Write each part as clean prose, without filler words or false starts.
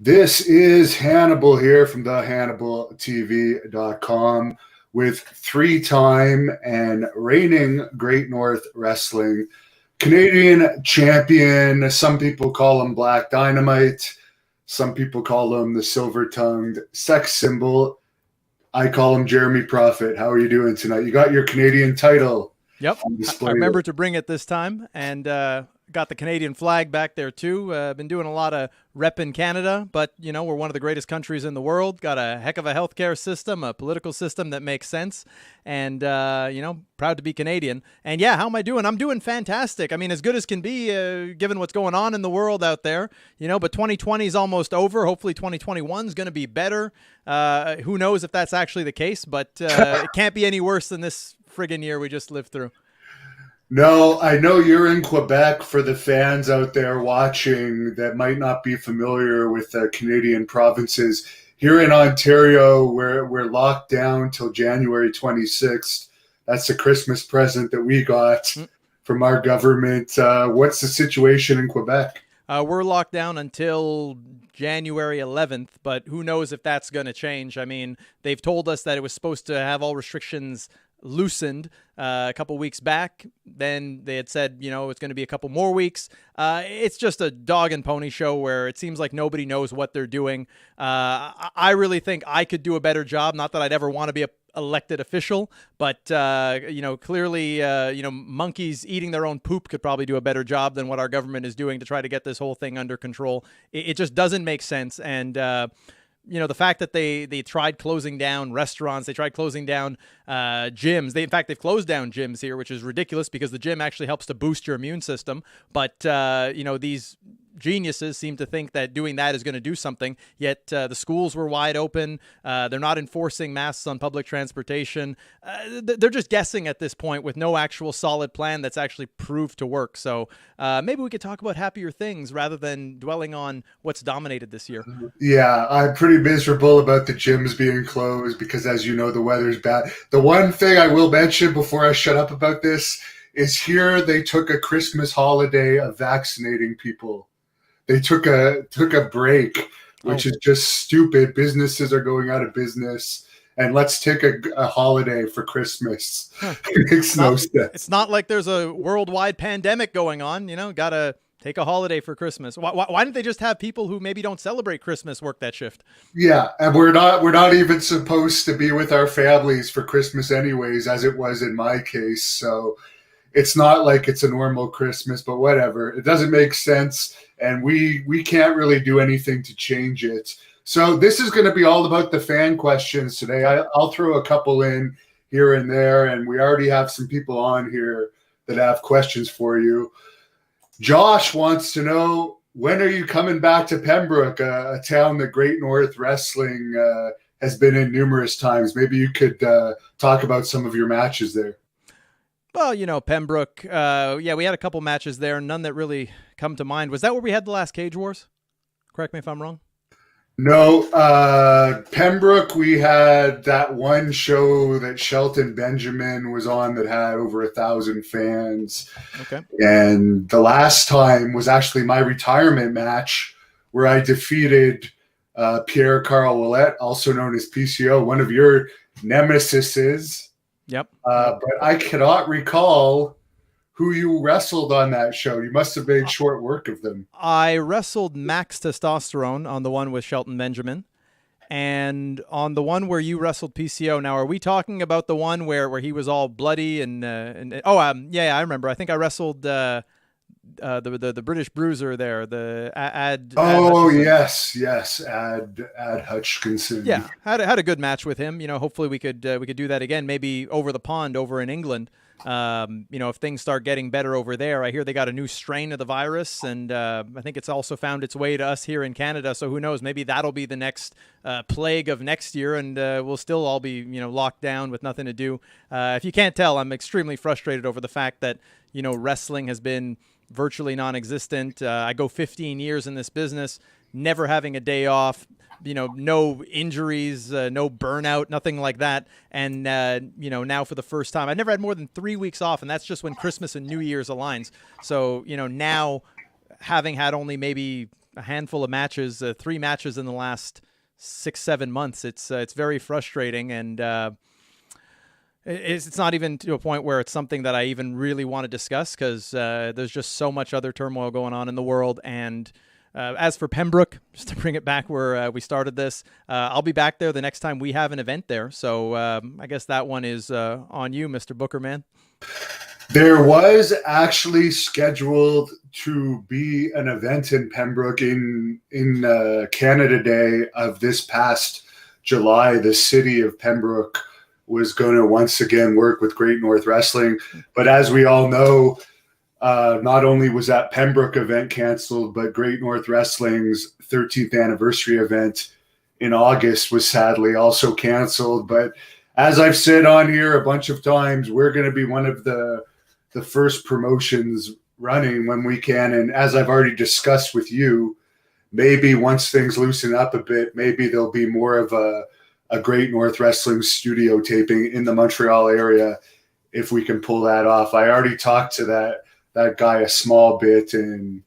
This is Hannibal here from the HannibalTV.com with three-time and reigning Great North Wrestling Canadian champion. Some people call him Black Dynamite. Some people call him the silver-tongued sex symbol. I call him Jeremy Prophet. How are you doing tonight? You got your Canadian title. Yep. I remember to bring it this time, and got the Canadian flag back there too. Been doing a lot of rep in Canada, but we're one of the greatest countries in the world. Got a heck of a healthcare system, a political system that makes sense, and proud to be Canadian. And yeah, how am I doing? I'm doing fantastic. I mean, as good as can be, given what's going on in the world out there. But 2020 is almost over. Hopefully 2021 is going to be better. Who knows if that's actually the case, but it can't be any worse than this friggin' year we just lived through. No, I know you're in Quebec. For the fans out there watching that might not be familiar with Canadian provinces, here in Ontario, we're locked down till January 26th. That's the Christmas present that we got from our government. What's the situation in Quebec? We're locked down until January 11th, but who knows if that's going to change. I mean, they've told us that it was supposed to have all restrictions loosened a couple weeks back. Then they had said, it's going to be a couple more weeks. It's just a dog and pony show where it seems like nobody knows what they're doing. I really think I could do a better job. Not that I'd ever want to be a elected official, but clearly, monkeys eating their own poop could probably do a better job than what our government is doing to try to get this whole thing under control. It just doesn't make sense. And the fact that they tried closing down restaurants, they tried closing down gyms. They've closed down gyms here, which is ridiculous because the gym actually helps to boost your immune system. But these geniuses seem to think that doing that is going to do something. Yet the schools were wide open. They're not enforcing masks on public transportation. They're just guessing at this point with no actual solid plan that's actually proved to work. So maybe we could talk about happier things rather than dwelling on what's dominated this year. Yeah, I'm pretty miserable about the gyms being closed because, as you know, the weather's bad. The one thing I will mention before I shut up about this is here they took a Christmas holiday of vaccinating people. They took a break, which is just stupid. Businesses are going out of business, and let's take a holiday for Christmas. It makes no sense. It's not like there's a worldwide pandemic going on. Got to take a holiday for Christmas. Why didn't they just have people who maybe don't celebrate Christmas work that shift? Yeah, and we're not even supposed to be with our families for Christmas anyways, as it was in my case. So it's not like it's a normal Christmas, but whatever. It doesn't make sense, and we can't really do anything to change it. So this is going to be all about the fan questions today. I'll throw a couple in here and there, and we already have some people on here that have questions for you. Josh wants to know, when are you coming back to Pembroke, a town that Great North Wrestling has been in numerous times? Maybe you could talk about some of your matches there. Well, Pembroke, we had a couple matches there, none that really come to mind. Was that where we had the last Cage Wars? Correct me if I'm wrong. No, Pembroke, we had that one show that Shelton Benjamin was on that had over 1,000 fans. Okay. And the last time was actually my retirement match where I defeated Pierre Carl Ouellette, also known as PCO, one of your nemesises. Yep. But I cannot recall who you wrestled on that show. You must have made short work of them. I wrestled Max Testosterone on the one with Shelton Benjamin, and on the one where you wrestled PCO. Now, are we talking about the one where he was all bloody and I remember. I think I wrestled the British Bruiser there. Ad Hutchinson. Yeah, had a good match with him. Hopefully we could do that again. Maybe over the pond over in England. If things start getting better over there. I hear they got a new strain of the virus, and I think it's also found its way to us here in Canada. So who knows? Maybe that'll be the next plague of next year, and we'll still all be locked down with nothing to do. If you can't tell, I'm extremely frustrated over the fact that wrestling has been virtually non-existent. I go 15 years in this business, never having a day off. No injuries, no burnout, nothing like that. And, now for the first time, I've never had more than 3 weeks off, and that's just when Christmas and New Year's aligns. So, now having had only maybe a handful of matches, 3 matches in the last 6-7 months. It's very frustrating, and it's not even to a point where it's something that I even really want to discuss, because there's just so much other turmoil going on in the world. And as for Pembroke, just to bring it back where we started this, I'll be back there the next time we have an event there. So I guess that one is on you, Mr. Bookerman. There was actually scheduled to be an event in Pembroke in Canada Day of this past July. The city of Pembroke was going to once again work with Great North Wrestling. But as we all know, not only was that Pembroke event canceled, but Great North Wrestling's 13th anniversary event in August was sadly also canceled. But as I've said on here a bunch of times, we're going to be one of the first promotions running when we can. And as I've already discussed with you, maybe once things loosen up a bit, maybe there'll be more of a Great North Wrestling studio taping in the Montreal area if we can pull that off. I already talked to that guy a small bit, and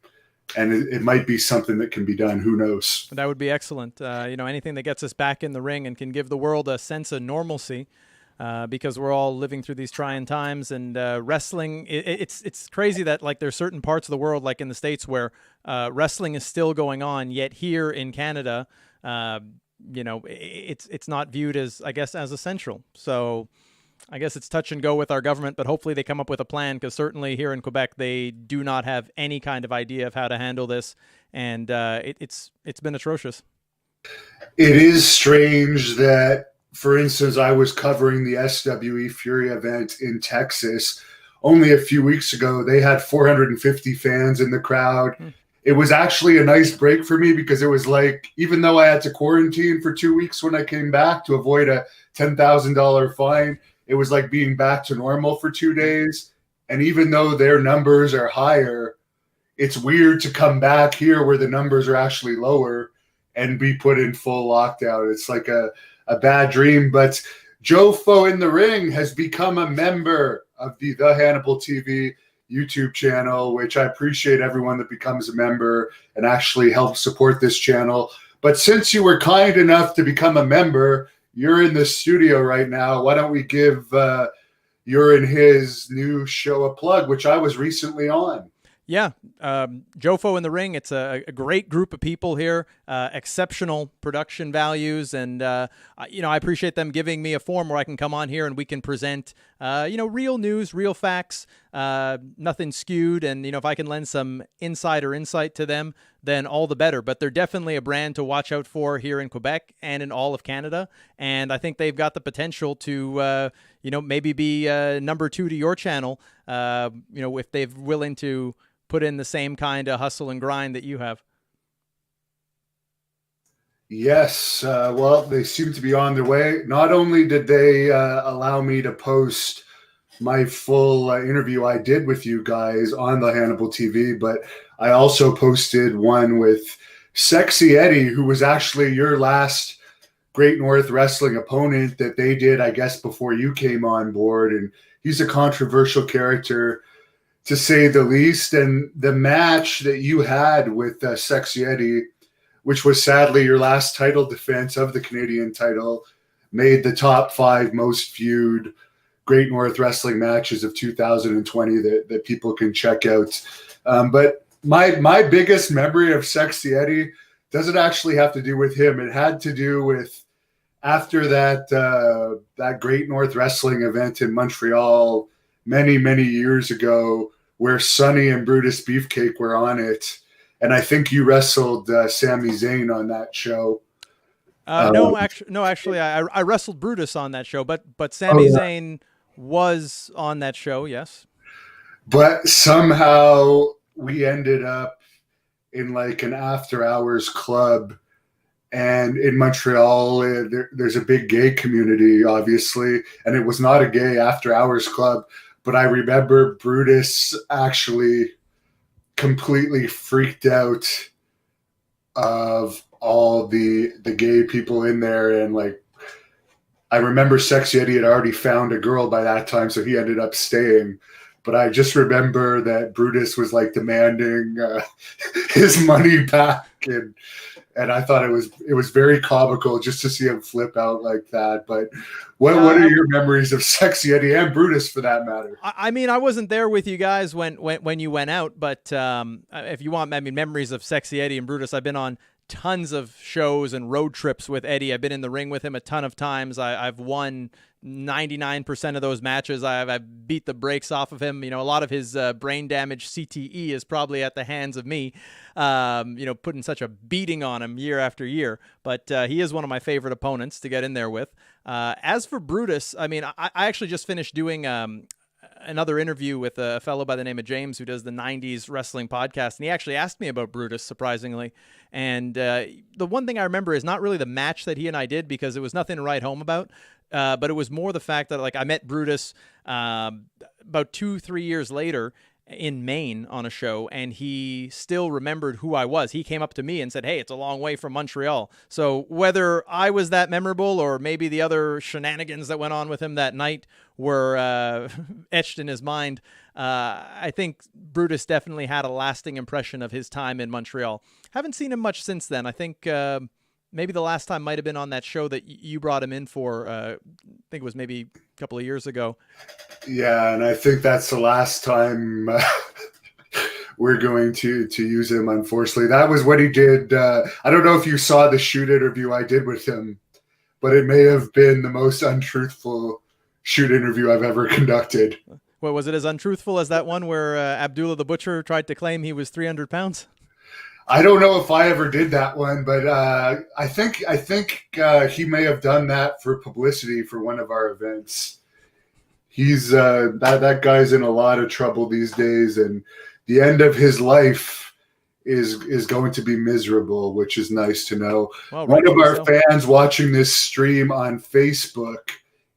it might be something that can be done. Who knows? That would be excellent. Anything that gets us back in the ring and can give the world a sense of normalcy, because we're all living through these trying times. And wrestling, it's crazy that like there's certain parts of the world, like in the States, where wrestling is still going on, yet here in Canada, it's not viewed as, I guess, as essential. So I guess it's touch and go with our government, but hopefully they come up with a plan, because certainly here in Quebec, they do not have any kind of idea of how to handle this. And it's been atrocious. It is strange that, for instance, I was covering the SWE Fury event in Texas only a few weeks ago. They had 450 fans in the crowd. It was actually a nice break for me, because it was like, even though I had to quarantine for 2 weeks when I came back to avoid a $10,000 fine, it was like being back to normal for 2 days. And even though their numbers are higher, it's weird to come back here where the numbers are actually lower and be put in full lockdown. It's like a bad dream. But Jofo in the Ring has become a member of the Hannibal TV YouTube channel, which I appreciate everyone that becomes a member and actually helps support this channel. But since you were kind enough to become a member, you're in the studio right now. Why don't we give your and his new show a plug, which I was recently on? Yeah, Jofo in the Ring. It's a great group of people here, exceptional production values, and I appreciate them giving me a forum where I can come on here and we can present, real news, real facts, nothing skewed, and if I can lend some insider insight to them, then all the better. But they're definitely a brand to watch out for here in Quebec and in all of Canada, and I think they've got the potential to, maybe be number 2 to your channel, if they're willing to put in the same kind of hustle and grind that you have. Yes. Well, they seem to be on their way. Not only did they allow me to post my full interview I did with you guys on the Hannibal TV, but I also posted one with Sexy Eddie, who was actually your last Great North Wrestling opponent that they did, I guess, before you came on board. And he's a controversial character, to say the least. And the match that you had with Sexy Eddie, which was sadly your last title defense of the Canadian title, made the top 5 most viewed Great North Wrestling matches of 2020 that people can check out. But my biggest memory of Sexy Eddie doesn't actually have to do with him. It had to do with after that Great North Wrestling event in Montreal many, many years ago, where Sonny and Brutus Beefcake were on it. And I think you wrestled Sami Zayn on that show. No, actually, I wrestled Brutus on that show, but Sami Zayn was on that show, yes. But somehow we ended up in like an after-hours club. And in Montreal, there's a big gay community, obviously, and it was not a gay after-hours club. But I remember Brutus actually completely freaked out of all the gay people in there. And like, I remember Sexy Eddie had already found a girl by that time, so he ended up staying. But I just remember that Brutus was like demanding his money back. and I thought it was very comical just to see him flip out like that. But what are your memories of Sexy Eddie and Brutus, for that matter? I mean, I wasn't there with you guys when you went out, but if you want, I mean, memories of Sexy Eddie and Brutus, I've been on tons of shows and road trips with Eddie. I've been in the ring with him a ton of times. I've won 99% of those matches. I've beat the brakes off of him. You know, a lot of his brain damage, CTE, is probably at the hands of me, you know, putting such a beating on him year after year. But he is one of my favorite opponents to get in there with. As for Brutus, I mean, I actually just finished doing another interview with a fellow by the name of James, who does the 90s wrestling podcast. And he actually asked me about Brutus, surprisingly. And the one thing I remember is not really the match that he and I did, because it was nothing to write home about. But it was more the fact that, like, I met Brutus about 2-3 years later in Maine on a show, and he still remembered who I was. He came up to me and said, "Hey, it's a long way from Montreal." So whether I was that memorable, or maybe the other shenanigans that went on with him that night were etched in his mind, I think Brutus definitely had a lasting impression of his time in Montreal. Haven't seen him much since then. I think maybe the last time might have been on that show that you brought him in for. I think it was maybe a couple of years ago. Yeah, and I think that's the last time we're going to use him, unfortunately. That was what he did. I don't know if you saw the shoot interview I did with him, but it may have been the most untruthful shoot interview I've ever conducted. What, was it as untruthful as that one where Abdullah the Butcher tried to claim he was 300 pounds? I don't know if I ever did that one, but I think he may have done that for publicity for one of our events. He's that guy's in a lot of trouble these days, and the end of his life is going to be miserable, which is nice to know. Well, one of our fans watching this stream on Facebook,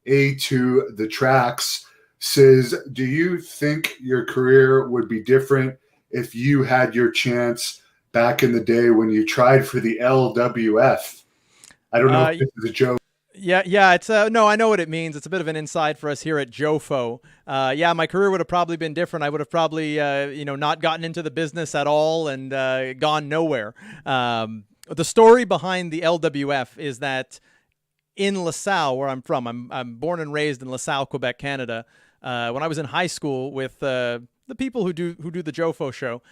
A2 The Tracks, says, "Do you think your career would be different if you had your chance back in the day when you tried for the LWF?" I don't know if this is a joke. Yeah, it's no, I know what it means. It's a bit of an inside for us here at JoFo. Yeah, my career would have probably been different. I would have probably, not gotten into the business at all and gone nowhere. The story behind the LWF is that in LaSalle, where I'm from, I'm born and raised in LaSalle, Quebec, Canada. When I was in high school with the people who do the JoFo show,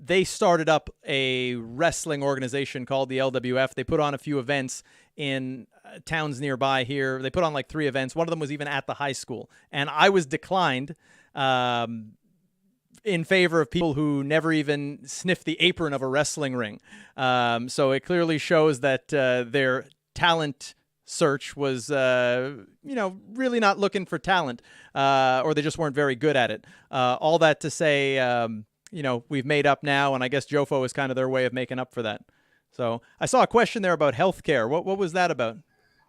they started up a wrestling organization called the LWF. They put on a few events in towns nearby here. They put on like 3 events. One of them was even at the high school. And I was declined in favor of people who never even sniffed the apron of a wrestling ring. So it clearly shows that their talent search was, really not looking for talent, or they just weren't very good at it. All that to say, we've made up now, and I guess JoFo is kind of their way of making up for that. So I saw a question there about healthcare. What was that about?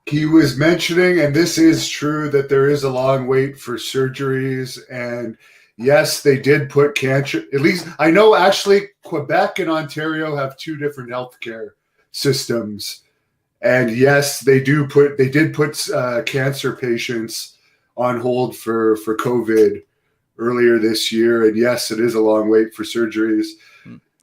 He was mentioning, and this is true, that there is a long wait for surgeries. And yes, they did put cancer. At least I know actually Quebec and Ontario have 2 different healthcare systems. And yes, they did put cancer patients on hold for COVID earlier this year. And yes, it is a long wait for surgeries.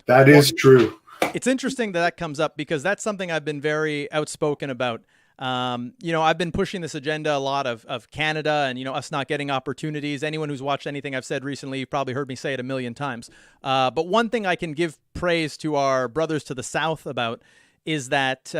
That is true. It's interesting that comes up, because that's something I've been very outspoken about. I've been pushing this agenda a lot of Canada and, us not getting opportunities. Anyone who's watched anything I've said recently, you've probably heard me say it a million times. But one thing I can give praise to our brothers to the South about is that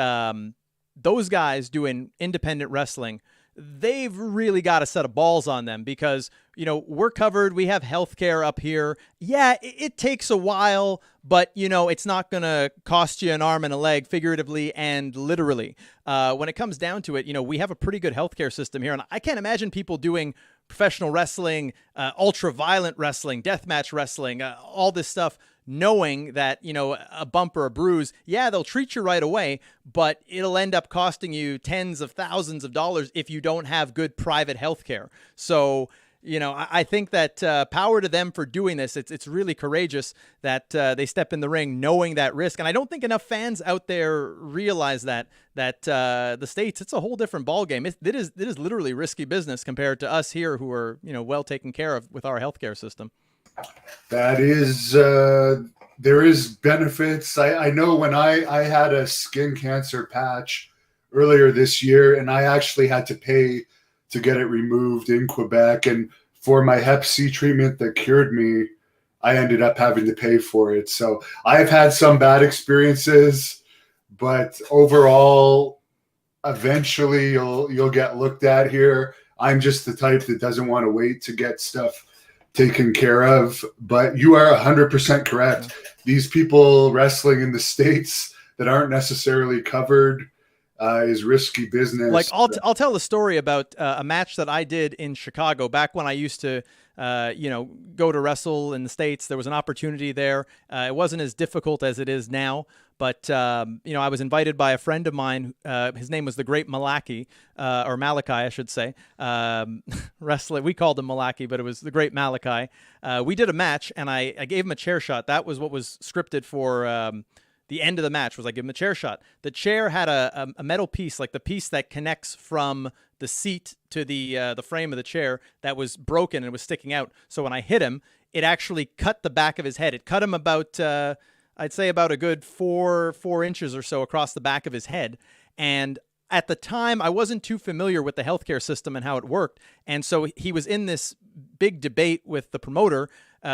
those guys doing independent wrestling, they've really got a set of balls on them, because, we're covered. We have healthcare up here. Yeah, it takes a while, but, it's not going to cost you an arm and a leg, figuratively and literally. When it comes down to it, we have a pretty good healthcare system here. And I can't imagine people doing professional wrestling, ultra-violent wrestling, deathmatch wrestling, all this stuff, knowing that, a bump or a bruise, yeah, they'll treat you right away, but it'll end up costing you tens of thousands of dollars if you don't have good private health care. So, I think that power to them for doing this. It's really courageous that they step in the ring knowing that risk. And I don't think enough fans out there realize that the States, it's a whole different ballgame. It is literally risky business compared to us here who are, well taken care of with our healthcare system. That is there is benefits. I know when I had a skin cancer patch earlier this year, and I actually had to pay to get it removed in Quebec. And for my Hep C treatment that cured me, I ended up having to pay for it. So I've had some bad experiences, but overall, eventually you'll get looked at here. I'm just the type that doesn't want to wait to get stuff taken care of. But you are 100% correct. Yeah. These people wrestling in the States that aren't necessarily covered is risky business. Like I'll tell the story about a match that I did in Chicago back when I used to go to wrestle in the States. There was an opportunity there. It wasn't as difficult as it is now, but I was invited by a friend of mine. His name was the Great Malachi, or Malachi, I should say. Wrestling, we called him Malachi, but it was the Great Malachi. We did a match, and I gave him a chair shot. That was what was scripted for the end of the match, was I give him a chair shot. The chair had a metal piece, like the piece that connects from the seat to the frame of the chair, that was broken and was sticking out. So when I hit him, it actually cut the back of his head. It cut him about, I'd say about a good four inches or so across the back of his head. And at the time, I wasn't too familiar with the healthcare system and how it worked. And so he was in this big debate with the promoter,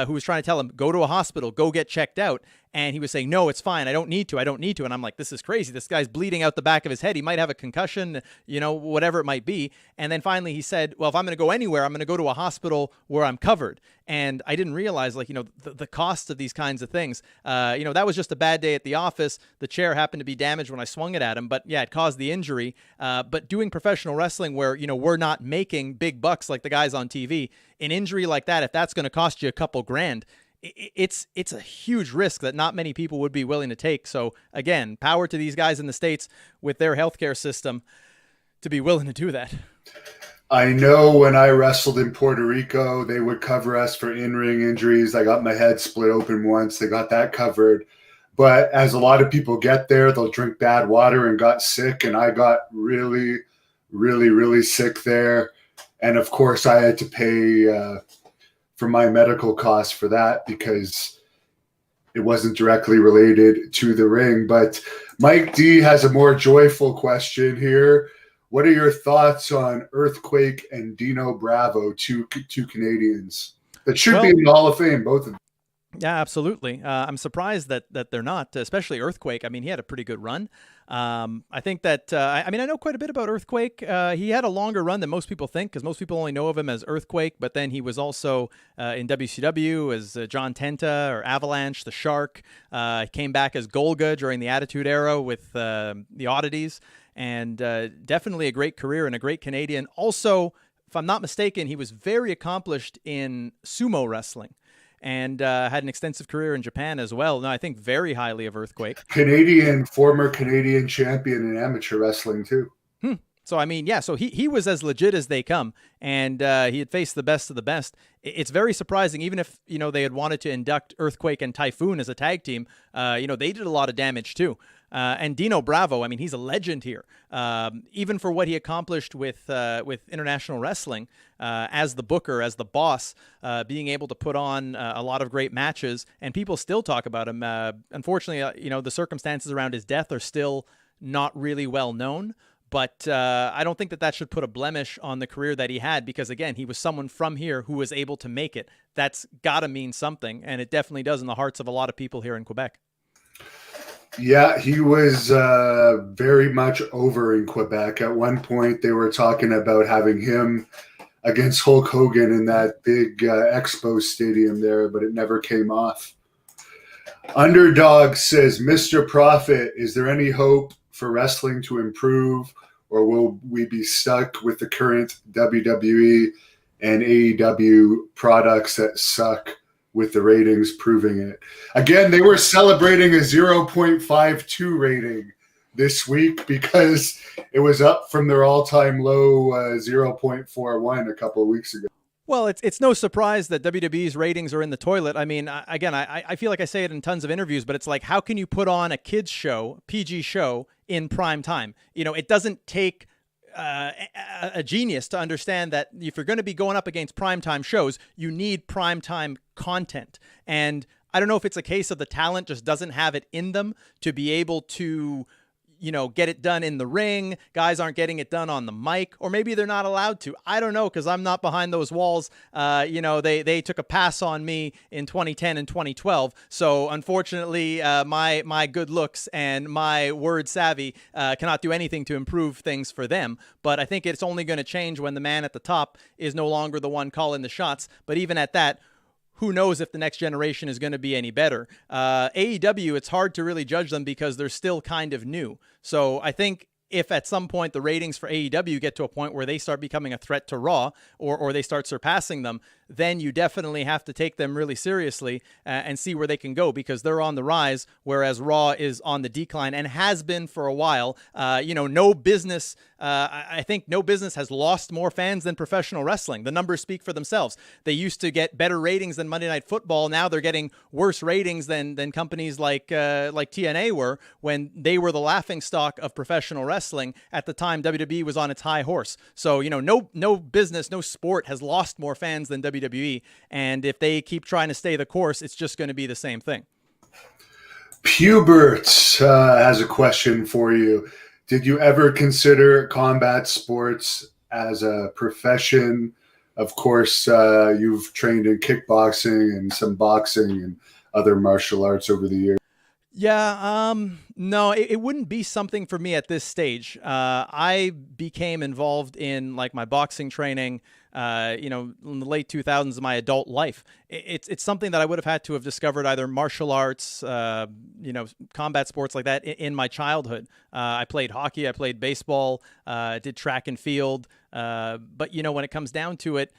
who was trying to tell him, go to a hospital, go get checked out. And he was saying, no, it's fine. I don't need to. And I'm like, this is crazy. This guy's bleeding out the back of his head. He might have a concussion, whatever it might be. And then finally he said, well, if I'm going to go anywhere, I'm going to go to a hospital where I'm covered. And I didn't realize, the cost of these kinds of things. That was just a bad day at the office. The chair happened to be damaged when I swung it at him. But yeah, it caused the injury. But doing professional wrestling where, we're not making big bucks like the guys on TV, an injury like that, if that's going to cost you a couple grand, it's a huge risk that not many people would be willing to take. So again, power to these guys in the States with their healthcare system to be willing to do that. I know when I wrestled in Puerto Rico, they would cover us for in-ring injuries. I got my head split open once. They got that covered. But as a lot of people get there, they'll drink bad water and got sick. And I got really, really, really sick there. And of course, I had to pay for my medical costs for that because it wasn't directly related to the ring. But Mike D has a more joyful question here. What are your thoughts on Earthquake and Dino Bravo, two Canadians that should be in the Hall of Fame, both of them? Yeah, absolutely. I'm surprised that they're not, especially Earthquake. I mean, he had a pretty good run. I think that, I know quite a bit about Earthquake. He had a longer run than most people think, because most people only know of him as Earthquake, but then he was also in WCW as John Tenta or Avalanche, the Shark. Came back as Golga during the Attitude Era with the Oddities, and definitely a great career and a great Canadian. Also, if I'm not mistaken, he was very accomplished in sumo wrestling. And had an extensive career in Japan as well. No, I think very highly of Earthquake. Former Canadian champion in amateur wrestling too. So, I mean, yeah, so he was as legit as they come, and he had faced the best of the best. It's very surprising, even if, they had wanted to induct Earthquake and Typhoon as a tag team, they did a lot of damage too. And Dino Bravo, I mean, he's a legend here. Even for what he accomplished with international wrestling, as the booker, as the boss, being able to put on a lot of great matches, and people still talk about him. Unfortunately, the circumstances around his death are still not really well known. But I don't think that should put a blemish on the career that he had, because, again, he was someone from here who was able to make it. That's got to mean something, and it definitely does in the hearts of a lot of people here in Quebec. Yeah, he was very much over in Quebec. At one point, they were talking about having him against Hulk Hogan in that big expo stadium there, but it never came off. Underdog says, Mr. Profit, is there any hope for wrestling to improve, or will we be stuck with the current WWE and AEW products that suck, with the ratings proving it? Again, they were celebrating a 0.52 rating this week because it was up from their all-time low 0.41 a couple of weeks ago. Well, it's no surprise that WWE's ratings are in the toilet. I mean, again, I feel like I say it in tons of interviews, but it's like, how can you put on a kids show, PG show, in prime time? It doesn't take a genius to understand that if you're going to be going up against primetime shows, you need primetime content. And I don't know if it's a case of the talent just doesn't have it in them to be able to, get it done in the ring. Guys aren't getting it done on the mic, or maybe they're not allowed to. I don't know, because I'm not behind those walls. They took a pass on me in 2010 and 2012. So unfortunately, my good looks and my word savvy cannot do anything to improve things for them. But I think it's only going to change when the man at the top is no longer the one calling the shots. But even at that, who knows if the next generation is going to be any better. AEW, it's hard to really judge them because they're still kind of new. So I think if at some point the ratings for AEW get to a point where they start becoming a threat to Raw, or they start surpassing them, then you definitely have to take them really seriously and see where they can go, because they're on the rise, whereas Raw is on the decline and has been for a while. No business, I think no business has lost more fans than professional wrestling. The numbers speak for themselves. They used to get better ratings than Monday Night Football. Now they're getting worse ratings than companies like TNA were when they were the laughingstock of professional wrestling at the time WWE was on its high horse. So, no business, no sport has lost more fans than WWE. And if they keep trying to stay the course, it's just going to be the same thing. Hubert has a question for you. Did you ever consider combat sports as a profession? Of course, you've trained in kickboxing and some boxing and other martial arts over the years. Yeah, no, it wouldn't be something for me at this stage. I became involved in my boxing training, in the late 2000s of my adult life. It's something that I would have had to have discovered either martial arts, combat sports like that in my childhood. I played hockey, I played baseball, did track and field. But when it comes down to it,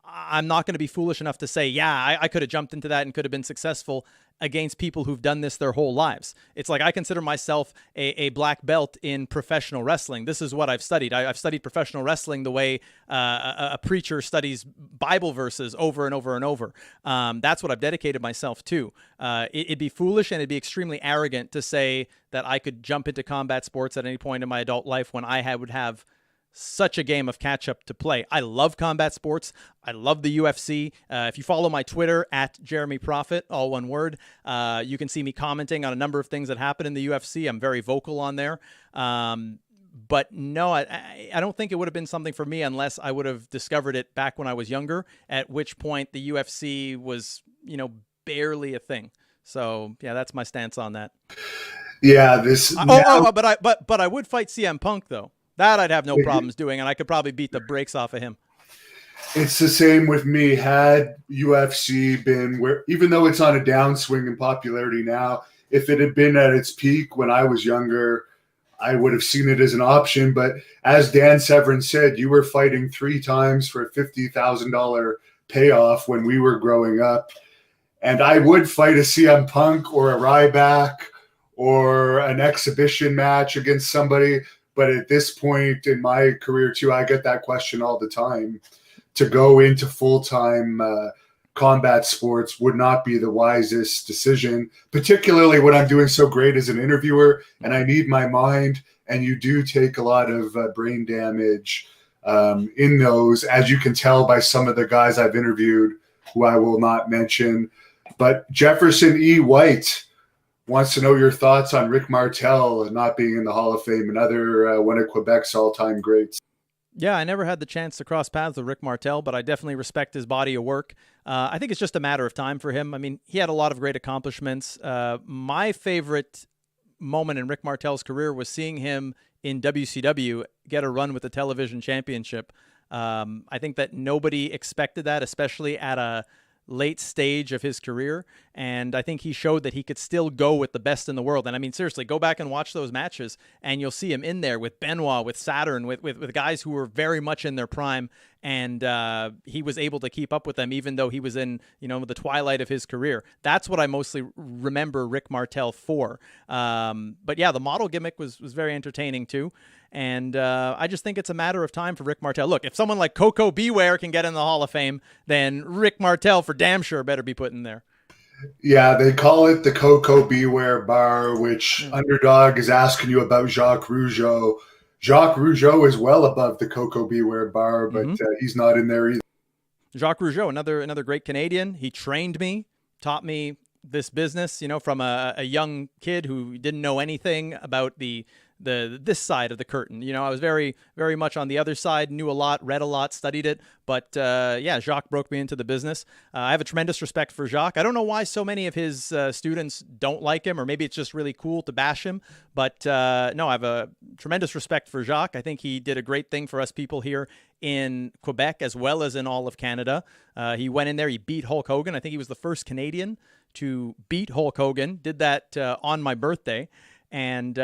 I'm not going to be foolish enough to say, I could have jumped into that and could have been successful against people who've done this their whole lives. It's like I consider myself a black belt in professional wrestling. This is what I've studied. I've studied professional wrestling the way a preacher studies Bible verses over and over and over. That's what I've dedicated myself to. It'd be foolish and it'd be extremely arrogant to say that I could jump into combat sports at any point in my adult life when I would have such a game of catch up to play. I love combat sports. I love the UFC. If you follow my Twitter at Jeremy Prophet, all one word, you can see me commenting on a number of things that happen in the UFC. I'm very vocal on there. But no, I don't think it would have been something for me unless I would have discovered it back when I was younger, at which point the UFC was, barely a thing. So yeah, that's my stance on that. Yeah, but I would fight CM Punk though. That I'd have no problems doing, and I could probably beat the brakes off of him. It's the same with me. Had UFC been even though it's on a downswing in popularity now, if it had been at its peak when I was younger, I would have seen it as an option. But as Dan Severin said, you were fighting 3 times for a $50,000 payoff when we were growing up. And I would fight a CM Punk or a Ryback or an exhibition match against somebody. But at this point in my career, too, I get that question all the time. To go into full-time combat sports would not be the wisest decision, particularly when I'm doing so great as an interviewer and I need my mind. And you do take a lot of brain damage in those, as you can tell by some of the guys I've interviewed, who I will not mention. But Jefferson E. White wants to know your thoughts on Rick Martel not being in the Hall of Fame, another one of Quebec's all-time greats. Yeah, I never had the chance to cross paths with Rick Martel, but I definitely respect his body of work. I think it's just a matter of time for him. I mean, he had a lot of great accomplishments. My favorite moment in Rick Martel's career was seeing him in WCW get a run with the television championship. I think that nobody expected that, especially at a late stage of his career, and I think he showed that he could still go with the best in the world. And I mean, seriously, go back and watch those matches and you'll see him in there with Benoit, with Saturn, with guys who were very much in their prime, and he was able to keep up with them even though he was in the twilight of his career. That's what I mostly remember Rick Martel for. But yeah, the model gimmick was very entertaining too. And I just think it's a matter of time for Rick Martel. Look, if someone like Coco Beware can get in the Hall of Fame, then Rick Martel for damn sure better be put in there. Yeah, they call it the Coco Beware Bar, which Underdog is asking you about Jacques Rougeau. Jacques Rougeau is well above the Coco Beware Bar, but he's not in there either. Jacques Rougeau, another great Canadian. He trained me, taught me this business, from a young kid who didn't know anything about this side of the curtain. I was very, very much on the other side, knew a lot, read a lot, studied it. But Jacques broke me into the business. I have a tremendous respect for Jacques. I don't know why so many of his students don't like him, or maybe it's just really cool to bash him. But no, I have a tremendous respect for Jacques. I think he did a great thing for us people here in Quebec as well as in all of Canada. He went in there, he beat Hulk Hogan. I think he was the first Canadian to beat Hulk Hogan. Did that on my birthday. And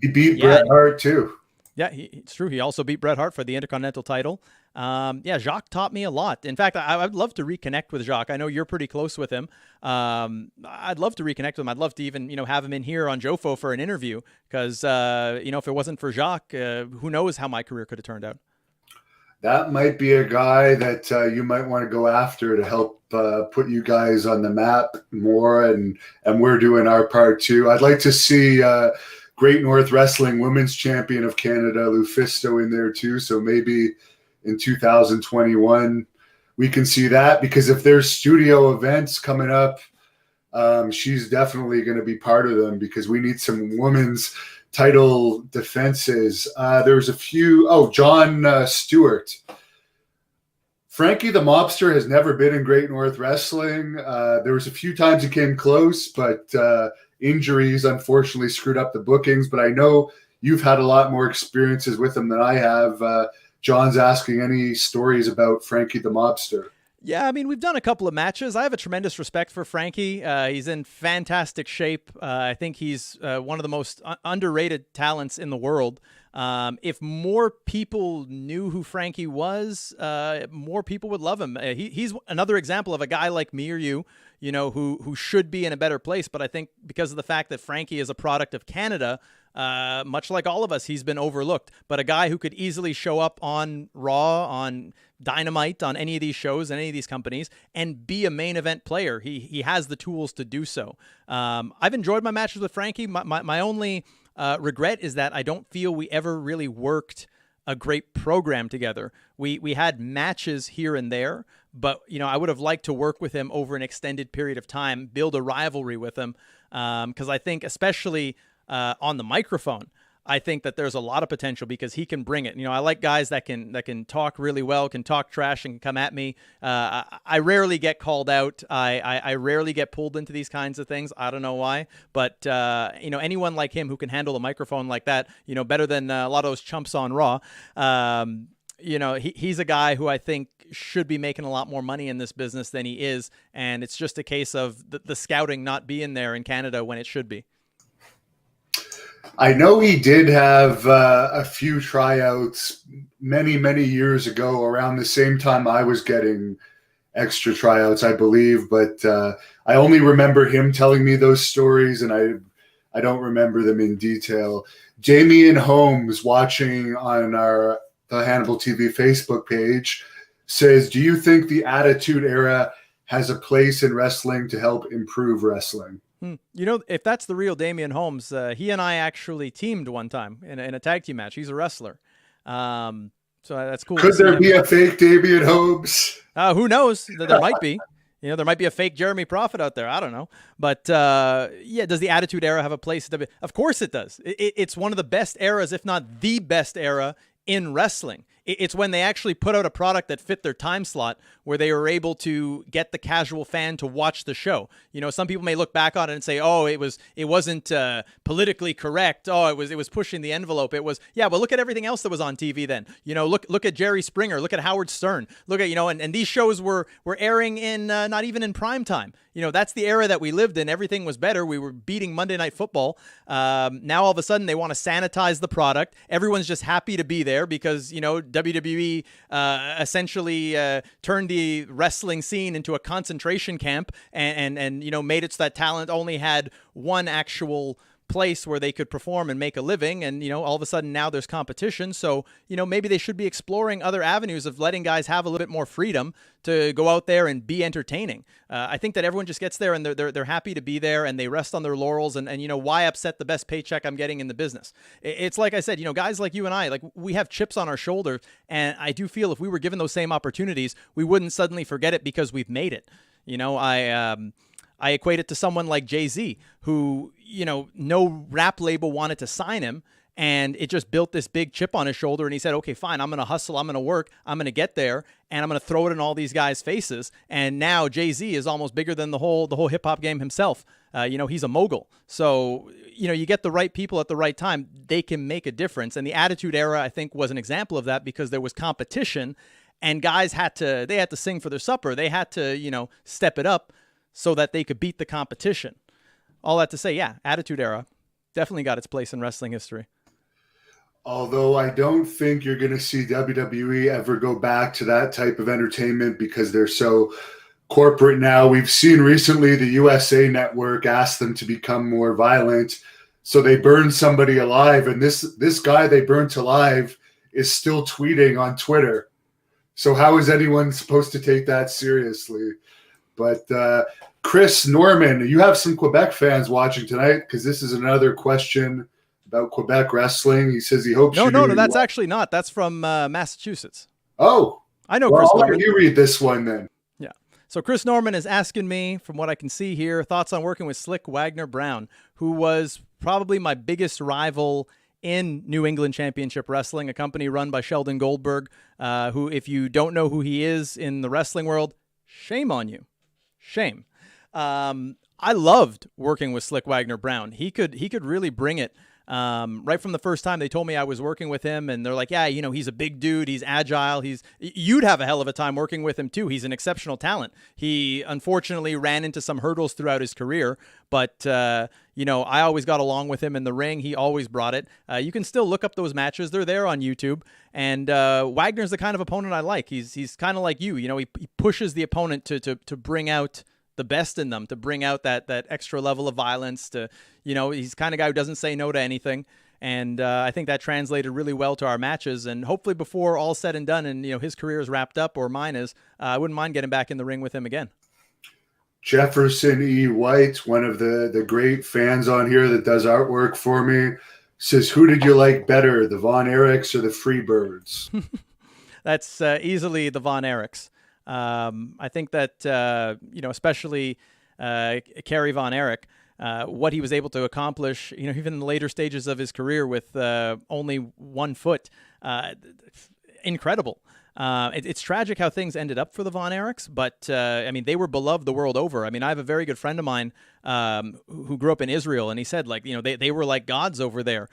he beat Bret Hart too. Yeah, it's true. He also beat Bret Hart for the Intercontinental title. Jacques taught me a lot. In fact, I'd love to reconnect with Jacques. I know you're pretty close with him. I'd love to reconnect with him. I'd love to even, have him in here on JoFo for an interview because, if it wasn't for Jacques, who knows how my career could have turned out. That might be a guy that you might want to go after to help put you guys on the map more, and we're doing our part too. I'd like to see Great North Wrestling Women's Champion of Canada, Lufisto, in there too. So maybe in 2021 we can see that, because if there's studio events coming up, she's definitely going to be part of them, because we need some women's title defenses. There's a few. John Stewart. Frankie the Mobster has never been in Great North Wrestling. There was a few times he came close, but injuries unfortunately screwed up the bookings. But I know you've had a lot more experiences with him than I have. John's asking any stories about Frankie the Mobster. Yeah, I mean, we've done a couple of matches. I have a tremendous respect for Frankie. He's in fantastic shape. I think he's one of the most underrated talents in the world. If more people knew who Frankie was, more people would love him. He's another example of a guy like me or you, who should be in a better place. But I think because of the fact that Frankie is a product of Canada, much like all of us, he's been overlooked. But a guy who could easily show up on Raw, on Dynamite, on any of these shows and any of these companies, and be a main event player. He has the tools to do so. I've enjoyed my matches with Frankie. My only regret is that I don't feel we ever really worked a great program together. We had matches here and there, but I would have liked to work with him over an extended period of time, build a rivalry with him, because I think especially on the microphone, I think that there's a lot of potential because he can bring it. I like guys that can talk really well, can talk trash and can come at me. I rarely get called out. I rarely get pulled into these kinds of things. I don't know why, but anyone like him who can handle a microphone like that, better than a lot of those chumps on Raw. He's a guy who I think should be making a lot more money in this business than he is, and it's just a case of the scouting not being there in Canada when it should be. I know he did have a few tryouts many, many years ago, around the same time I was getting extra tryouts, I believe. But I only remember him telling me those stories, and I don't remember them in detail. Damian Holmes, watching on the Hannibal TV Facebook page, says, do you think the Attitude Era has a place in wrestling to help improve wrestling? If that's the real Damian Holmes, he and I actually teamed one time in a tag team match. He's a wrestler. So that's cool. Could there be a fake Damian Holmes? Who knows? There might be. There might be a fake Jeremy Prophet out there. I don't know. But does the Attitude Era have a place? Of course it does. It's one of the best eras, if not the best era in wrestling. It's when they actually put out a product that fit their time slot, where they were able to get the casual fan to watch the show. Some people may look back on it and say, "Oh, it wasn't politically correct. Oh, it was pushing the envelope." It was, yeah. But look at everything else that was on TV then. Look at Jerry Springer. Look at Howard Stern. Look at and these shows were airing in not even in prime time. That's the era that we lived in. Everything was better. We were beating Monday Night Football. Now all of a sudden they want to sanitize the product. Everyone's just happy to be there because WWE essentially turned the wrestling scene into a concentration camp and made it so that talent only had one actual place where they could perform and make a living. And all of a sudden now there's competition, so maybe they should be exploring other avenues of letting guys have a little bit more freedom to go out there and be entertaining. I think that everyone just gets there and they're happy to be there and they rest on their laurels, and why upset the best paycheck I'm getting in the business? It's like I said, guys like you and I, like, we have chips on our shoulders, and I do feel if we were given those same opportunities, we wouldn't suddenly forget it because we've made it. I equate it to someone like Jay-Z, who, no rap label wanted to sign him. And it just built this big chip on his shoulder. And he said, okay, fine, I'm going to hustle. I'm going to work. I'm going to get there. And I'm going to throw it in all these guys' faces. And now Jay-Z is almost bigger than the whole hip hop game himself. He's a mogul. So, you get the right people at the right time, they can make a difference. And the Attitude Era, I think, was an example of that, because there was competition and guys had to sing for their supper. They had to, step it up so that they could beat the competition. All that to say, yeah, Attitude Era definitely got its place in wrestling history. Although I don't think you're going to see WWE ever go back to that type of entertainment, because they're so corporate now. We've seen recently the USA Network ask them to become more violent, so they burned somebody alive, and this guy they burnt alive is still tweeting on Twitter. So how is anyone supposed to take that seriously? But Chris Norman, you have some Quebec fans watching tonight, because this is another question about Quebec wrestling. He says he hopes No, that's actually not. That's from Massachusetts. Oh. I know, Chris Norman. I'll let you read this one then. Yeah. So Chris Norman is asking me, from what I can see here, thoughts on working with Slick Wagner Brown, who was probably my biggest rival in New England Championship Wrestling, a company run by Sheldon Goldberg, who, if you don't know who he is in the wrestling world, shame on you. Shame. I loved working with Slick Wagner Brown. He could really bring it. Right from the first time they told me I was working with him, and they're like, yeah, he's a big dude. He's agile. You'd have a hell of a time working with him too. He's an exceptional talent. He unfortunately ran into some hurdles throughout his career, but, I always got along with him in the ring. He always brought it. You can still look up those matches. They're there on YouTube. And, Wagner's the kind of opponent I like. He's kind of like you, he pushes the opponent to bring out the best in them, to bring out that extra level of violence, he's the kind of guy who doesn't say no to anything. And I think that translated really well to our matches. And hopefully before all said and done and, his career is wrapped up, or mine is, I wouldn't mind getting back in the ring with him again. Jefferson E. White, one of the great fans on here that does artwork for me, says, who did you like better, the Von Erichs or the Freebirds? That's easily the Von Erichs. I think that, especially Kerry Von Erich, what he was able to accomplish, even in the later stages of his career with only 1 foot, incredible. It's tragic how things ended up for the Von Erichs, but they were beloved the world over. I have a very good friend of mine who grew up in Israel, and he said, they were like gods over there.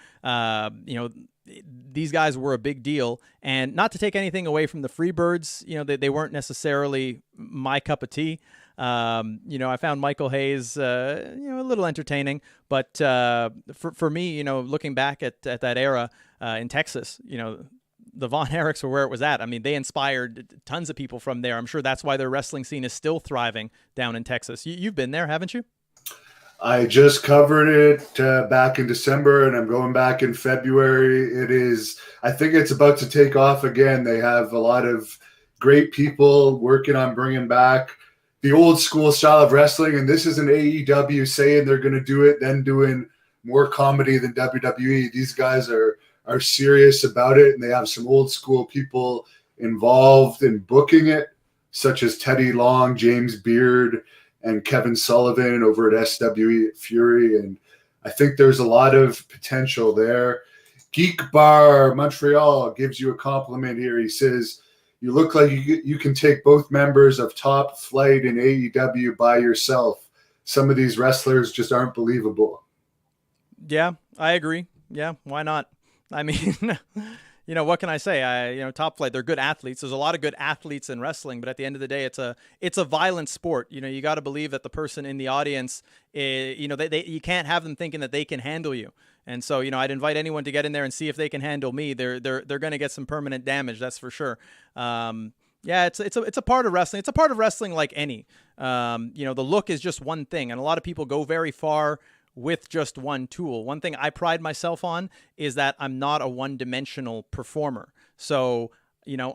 These guys were a big deal, and not to take anything away from the Freebirds, they weren't necessarily my cup of tea. I found Michael Hayes, a little entertaining, but for me, looking back at that era in Texas, the Von Erichs were where it was at. They inspired tons of people from there. I'm sure that's why their wrestling scene is still thriving down in Texas. You've been there, haven't you? I just covered it back in December, and I'm going back in February. I think it's about to take off again. They have a lot of great people working on bringing back the old school style of wrestling. And this is an AEW saying they're going to do it, then doing more comedy than WWE. These guys are serious about it, and they have some old school people involved in booking it, such as Teddy Long, James Beard, and Kevin Sullivan over at SWE Fury. And I think there's a lot of potential there. Geek Bar Montreal gives you a compliment here. He says, you look like you can take both members of Top Flight and AEW by yourself. Some of these wrestlers just aren't believable. Yeah, I agree. Yeah, why not? What can I say? Top Flight, they're good athletes. There's a lot of good athletes in wrestling, but at the end of the day, it's a violent sport. You got to believe that the person in the audience, you can't have them thinking that they can handle you. And so, I'd invite anyone to get in there and see if they can handle me. They're going to get some permanent damage, that's for sure. It's a part of wrestling. It's a part of wrestling like any. The look is just one thing, and a lot of people go very far with just one tool. One thing I pride myself on is that I'm not a one-dimensional performer. So,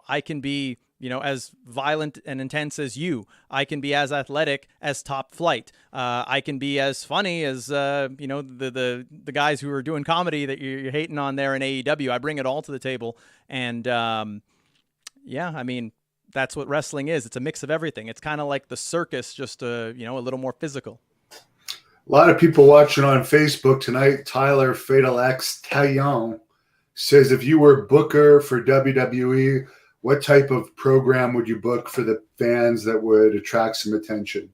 I can be, as violent and intense as you. I can be as athletic as Top Flight. I can be as funny as, the guys who are doing comedy that you're hating on there in AEW. I bring it all to the table. And, that's what wrestling is. It's a mix of everything. It's kind of like the circus, just a little more physical. A lot of people watching on Facebook tonight. Tyler Fatal X Taillon says, if you were booker for WWE, what type of program would you book for the fans that would attract some attention?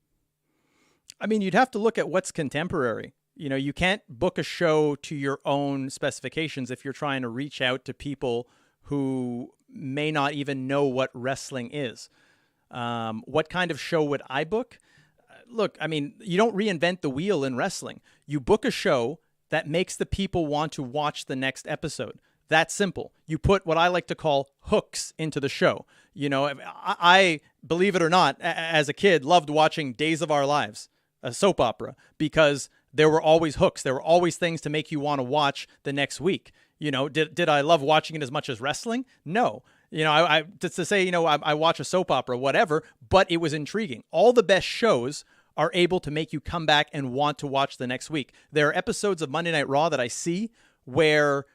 I mean, you'd have to look at what's contemporary. You can't book a show to your own specifications if you're trying to reach out to people who may not even know what wrestling is. What kind of show would I book? Look, I mean, you don't reinvent the wheel in wrestling. You book a show that makes the people want to watch the next episode. That's simple. You put what I like to call hooks into the show. I believe it or not, as a kid, loved watching Days of Our Lives, a soap opera, because there were always hooks. There were always things to make you want to watch the next week. Did I love watching it as much as wrestling? No. I to say, I watch a soap opera, whatever, but it was intriguing. All the best shows are able to make you come back and want to watch the next week. There are episodes of Monday Night Raw that I see where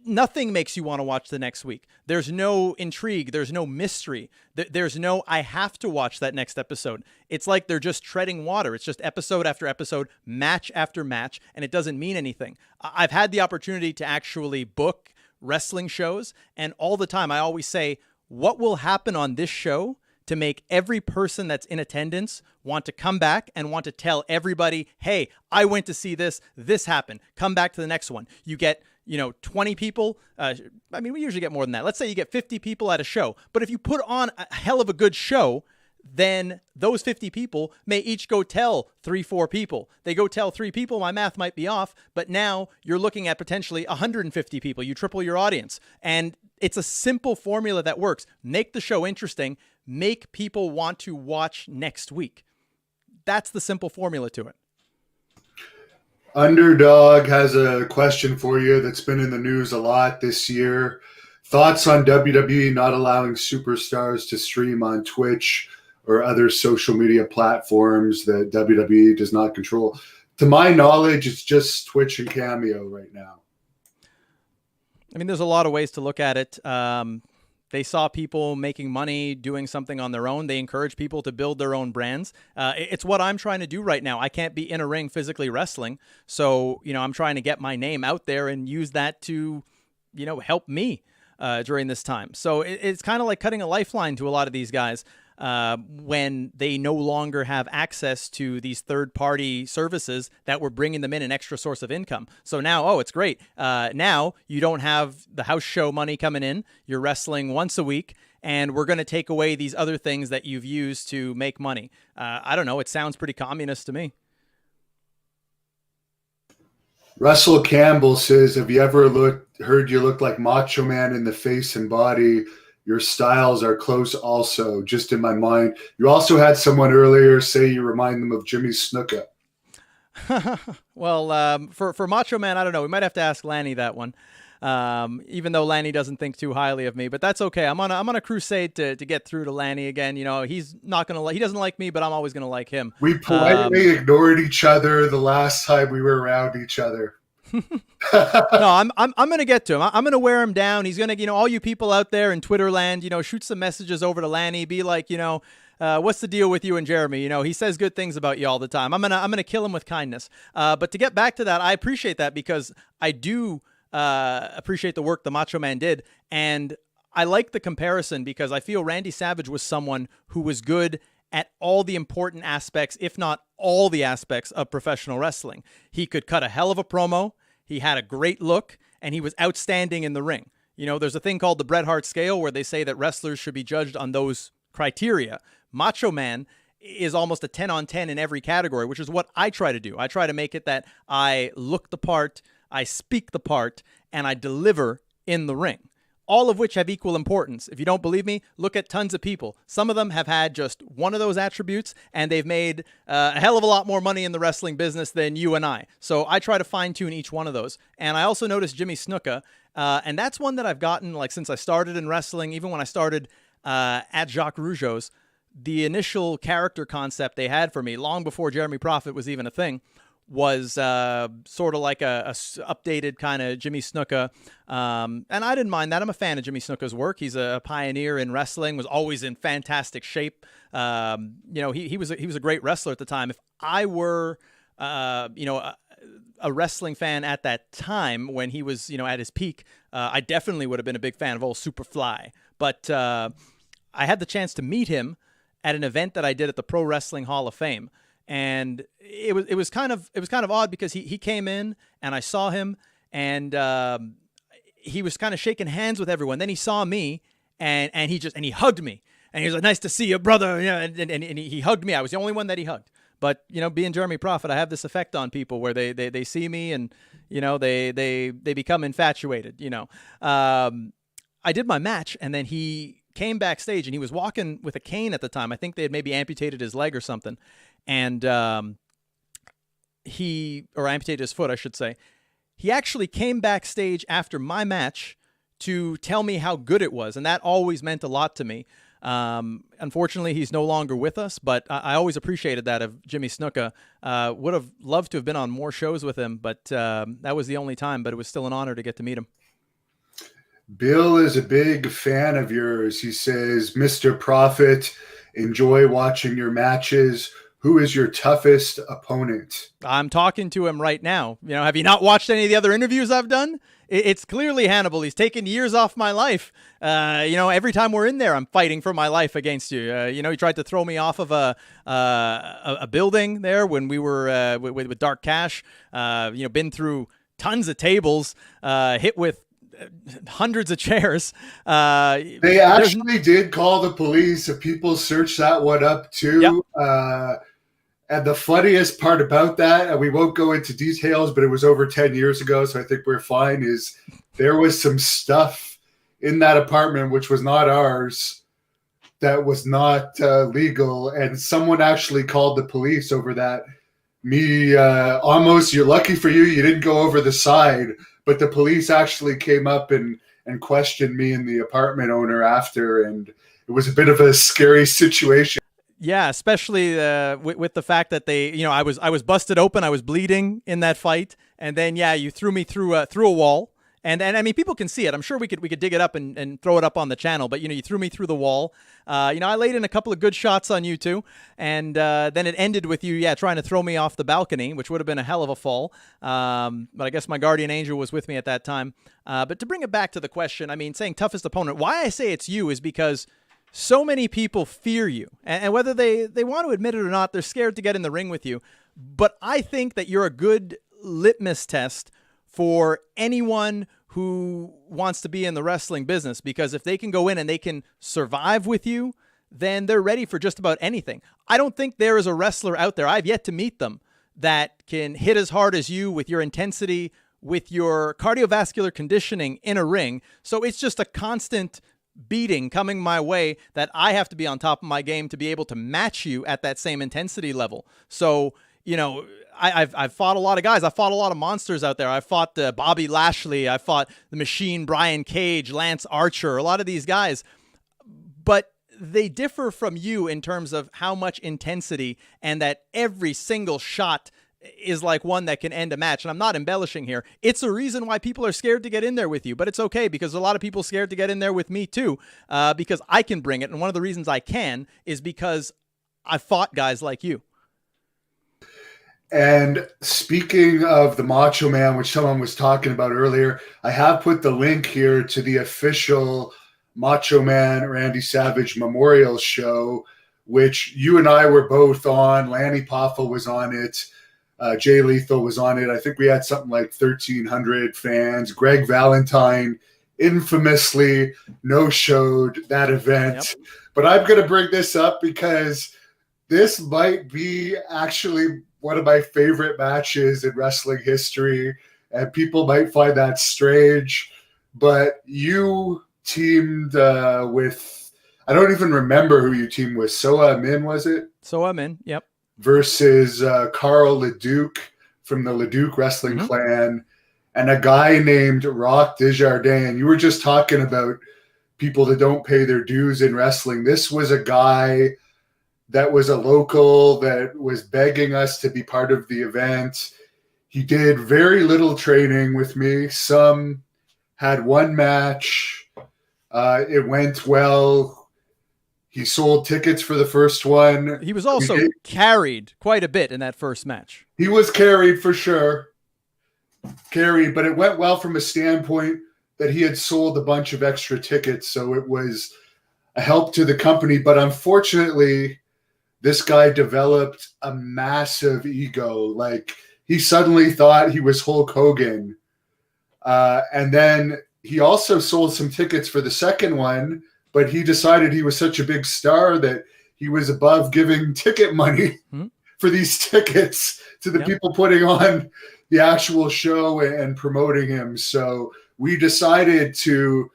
nothing makes you want to watch the next week. There's no intrigue. There's no mystery. There's no, I have to watch that next episode. It's like they're just treading water. It's just episode after episode, match after match, and it doesn't mean anything. I've had the opportunity to actually book wrestling shows, and all the time I always say, what will happen on this show to make every person that's in attendance want to come back and want to tell everybody, hey, I went to see this happened. Come back to the next one. You get 20 people. We usually get more than that. Let's say you get 50 people at a show. But if you put on a hell of a good show, then those 50 people may each go tell 3-4 people. They go tell 3 people, my math might be off, but now you're looking at potentially 150 people. You triple your audience. And it's a simple formula that works. Make the show interesting. Make people want to watch next week. That's the simple formula to it. Underdog has a question for you that's been in the news a lot this year. Thoughts on WWE not allowing superstars to stream on Twitch or other social media platforms that WWE does not control? To my knowledge, it's just Twitch and Cameo right now. I mean, there's a lot of ways to look at it. They saw people making money doing something on their own. They encourage people to build their own brands. It's what I'm trying to do right now. I can't be in a ring physically wrestling. So, I'm trying to get my name out there and use that to, help me during this time. So it's kind of like cutting a lifeline to a lot of these guys when they no longer have access to these third-party services that were bringing them in an extra source of income. So now, it's great. Now you don't have the house show money coming in. You're wrestling once a week, and we're going to take away these other things that you've used to make money. I don't know. It sounds pretty communist to me. Russell Campbell says, have you ever heard you look like Macho Man in the face and body? Your styles are close also, just in my mind. You also had someone earlier say you remind them of Jimmy Snuka. Well, for Macho Man, I don't know. We might have to ask Lanny that one. Even though Lanny doesn't think too highly of me, but that's okay. I'm on a crusade to get through to Lanny again. He's not gonna he doesn't like me, but I'm always gonna like him. We politely ignored each other the last time we were around each other. No, I'm gonna get to him. I'm gonna wear him down. He's gonna, all you people out there in Twitter land, shoot some messages over to Lanny. Be like, what's the deal with you and Jeremy? He says good things about you all the time. I'm gonna kill him with kindness. But to get back to that, I appreciate that because I do appreciate the work the Macho Man did, and I like the comparison because I feel Randy Savage was someone who was good at all the important aspects, if not all the aspects of professional wrestling. He could cut a hell of a promo. He had a great look, and he was outstanding in the ring. There's a thing called the Bret Hart scale where they say that wrestlers should be judged on those criteria. Macho Man is almost a 10 on 10 in every category, which is what I try to do. I try to make it that I look the part, I speak the part, and I deliver in the ring. All of which have equal importance. If you don't believe me, look at tons of people. Some of them have had just one of those attributes, and they've made a hell of a lot more money in the wrestling business than you and I. So I try to fine-tune each one of those. And I also noticed Jimmy Snuka, and that's one that I've gotten since I started in wrestling, even when I started at Jacques Rougeau's. The initial character concept they had for me, long before Jeremy Prophet was even a thing, was sort of like a updated kind of Jimmy Snuka. And I didn't mind that. I'm a fan of Jimmy Snuka's work. He's a pioneer in wrestling, was always in fantastic shape. He was a great wrestler at the time. If I were, a wrestling fan at that time when he was, at his peak, I definitely would have been a big fan of old Superfly. But I had the chance to meet him at an event that I did at the Pro Wrestling Hall of Fame. And it was kind of odd because he came in and I saw him, and he was kind of shaking hands with everyone. Then he saw me and he hugged me, and he was like, "Nice to see you, brother." Yeah, and he hugged me. I was the only one that he hugged. But being Jeremy Prophet, I have this effect on people where they see me and they become infatuated. I did my match, and then he came backstage, and he was walking with a cane at the time. I think they had maybe amputated his leg or something. And or amputated his foot, I should say. He actually came backstage after my match to tell me how good it was, and that always meant a lot to me. Unfortunately, he's no longer with us, but I always appreciated that of Jimmy Snuka. Would have loved to have been on more shows with him, but that was the only time, but it was still an honor to get to meet him. Bill is a big fan of yours. He says, "Mr. Prophet, enjoy watching your matches. Who is your toughest opponent?" I'm talking to him right now. Have you not watched any of the other interviews I've done? It's clearly Hannibal. He's taken years off my life. Every time we're in there, I'm fighting for my life against you. He tried to throw me off of a building there when we were with Dark Cash. Been through tons of tables, hit with hundreds of chairs. They actually did call the police. If people search that one up too. Yep. And the funniest part about that, and we won't go into details, but it was over 10 years ago, so I think we're fine, is there was some stuff in that apartment, which was not ours, that was not legal, and someone actually called the police over that. You're lucky for you, you didn't go over the side, but the police actually came up and questioned me and the apartment owner after, and it was a bit of a scary situation. Yeah, especially with the fact that I was busted open, I was bleeding in that fight, and then you threw me through a wall, and I mean people can see it. I'm sure we could dig it up and throw it up on the channel, but you threw me through the wall. I laid in a couple of good shots on you too, and then it ended with you trying to throw me off the balcony, which would have been a hell of a fall. But I guess my guardian angel was with me at that time. But to bring it back to the question, I mean, saying toughest opponent, why I say it's you is because so many people fear you, and whether they want to admit it or not, they're scared to get in the ring with you. But I think that you're a good litmus test for anyone who wants to be in the wrestling business, because if they can go in and they can survive with you, then they're ready for just about anything. I don't think there is a wrestler out there, I've yet to meet them, that can hit as hard as you with your intensity, with your cardiovascular conditioning in a ring. So it's just a constant beating coming my way that I have to be on top of my game to be able to match you at that same intensity level. So, I've fought a lot of guys. I fought a lot of monsters out there. I fought Bobby Lashley. I fought the Machine, Brian Cage, Lance Archer, a lot of these guys. But they differ from you in terms of how much intensity, and that every single shot is like one that can end a match. And I'm not embellishing here. It's a reason why people are scared to get in there with you, but it's okay, because a lot of people scared to get in there with me too, because I can bring it. And one of the reasons I can is because I fought guys like you. And speaking of the Macho Man, which someone was talking about earlier, I have put the link here to the official Macho Man Randy Savage Memorial Show, which you and I were both on. Lanny Poffo was on it. Jay Lethal was on it. I think we had something like 1,300 fans. Greg Valentine infamously no-showed that event. Yep. But I'm going to bring this up because this might be actually one of my favorite matches in wrestling history, and people might find that strange. But you teamed with, I don't even remember who you teamed with. Soa Min, was it? Soa Min, yep. Versus Carl LeDuc from the LeDuc Wrestling Clan, and a guy named Rock Desjardins. You were just talking about people that don't pay their dues in wrestling. This was a guy that was a local that was begging us to be part of the event. He did very little training with me. Some had one match. It went well. He sold tickets for the first one. He was also carried quite a bit in that first match. He was carried for sure. Carried, but it went well from a standpoint that he had sold a bunch of extra tickets, so it was a help to the company. But unfortunately, this guy developed a massive ego. Like, he suddenly thought he was Hulk Hogan. And then he also sold some tickets for the second one, but he decided he was such a big star that he was above giving ticket money for these tickets to the people putting on the actual show and promoting him. So we decided to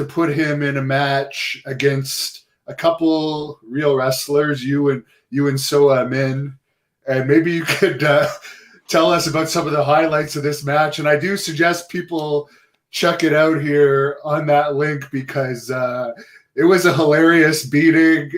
put him in a match against a couple real wrestlers, you and Soa Min, and maybe you could tell us about some of the highlights of this match. And I do suggest people check it out here on that link because it was a hilarious beating.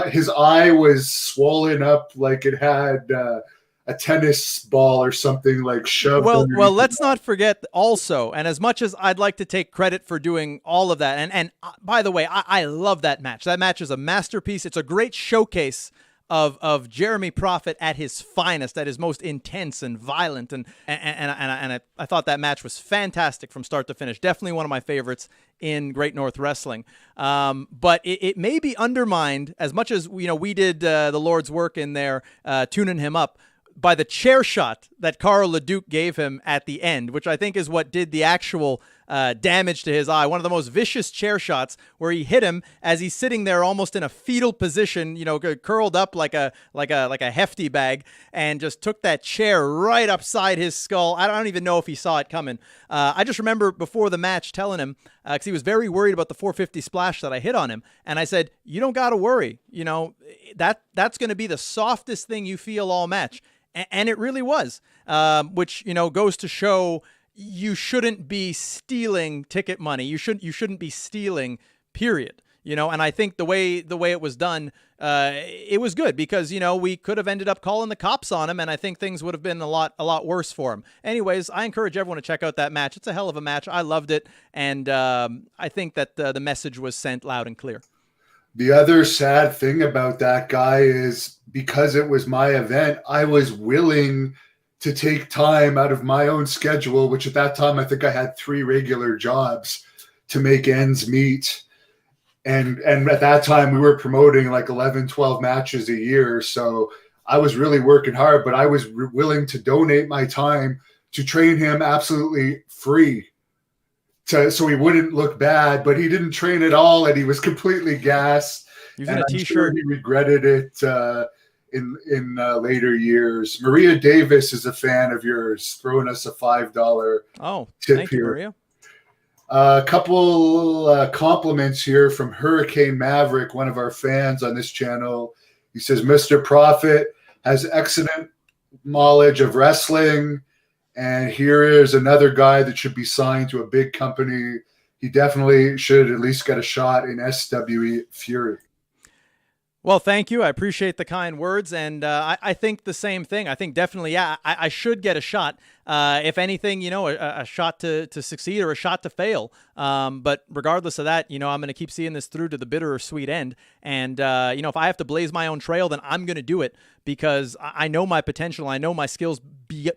His eye was swollen up like it had a tennis ball or something like shoved. Well, let's not forget also, and as much as I'd like to take credit for doing all of that, and by the way, I love that match. That match is a masterpiece. It's a great showcase of Jeremy Prophet at his finest, at his most intense and violent, and I thought that match was fantastic from start to finish. Definitely one of my favorites in Great North Wrestling. But it may be undermined as much as we did the Lord's work in there, tuning him up, by the chair shot that Carl LeDuc gave him at the end, which I think is what did the actual damage to his eye. One of the most vicious chair shots where he hit him as he's sitting there almost in a fetal position, curled up like a hefty bag, and just took that chair right upside his skull. I don't even know if he saw it coming. I just remember before the match telling him, because he was very worried about the 450 splash that I hit on him, and I said, you don't got to worry. That's going to be the softest thing you feel all match. And it really was, which, goes to show you shouldn't be stealing ticket money. You shouldn't be stealing, period. And I think the way it was done, it was good because, we could have ended up calling the cops on him, and I think things would have been a lot worse for him. Anyways, I encourage everyone to check out that match. It's a hell of a match. I loved it, and I think that the message was sent loud and clear. The other sad thing about that guy is because it was my event, I was willing to take time out of my own schedule, which at that time I think I had 3 regular jobs to make ends meet. And at that time we were promoting like 11, 12 matches a year. So I was really working hard, but I was willing to donate my time to train him absolutely free. So he wouldn't look bad, but he didn't train at all, and he was completely gassed. Using a T-shirt. Sure he regretted it in later years. Maria Davis is a fan of yours, throwing us a $5 tip thank here. You, Maria. A couple compliments here from Hurricane Maverick, one of our fans on this channel. He says, Mr. Prophet has excellent knowledge of wrestling. And here is another guy that should be signed to a big company. He definitely should at least get a shot in SWE Fury. Well, thank you. I appreciate the kind words. And I think the same thing. I think definitely, I should get a shot. If anything, a shot to succeed or a shot to fail. But regardless of that, I'm going to keep seeing this through to the bitter or sweet end. And, if I have to blaze my own trail, then I'm going to do it because I know my potential. I know my skills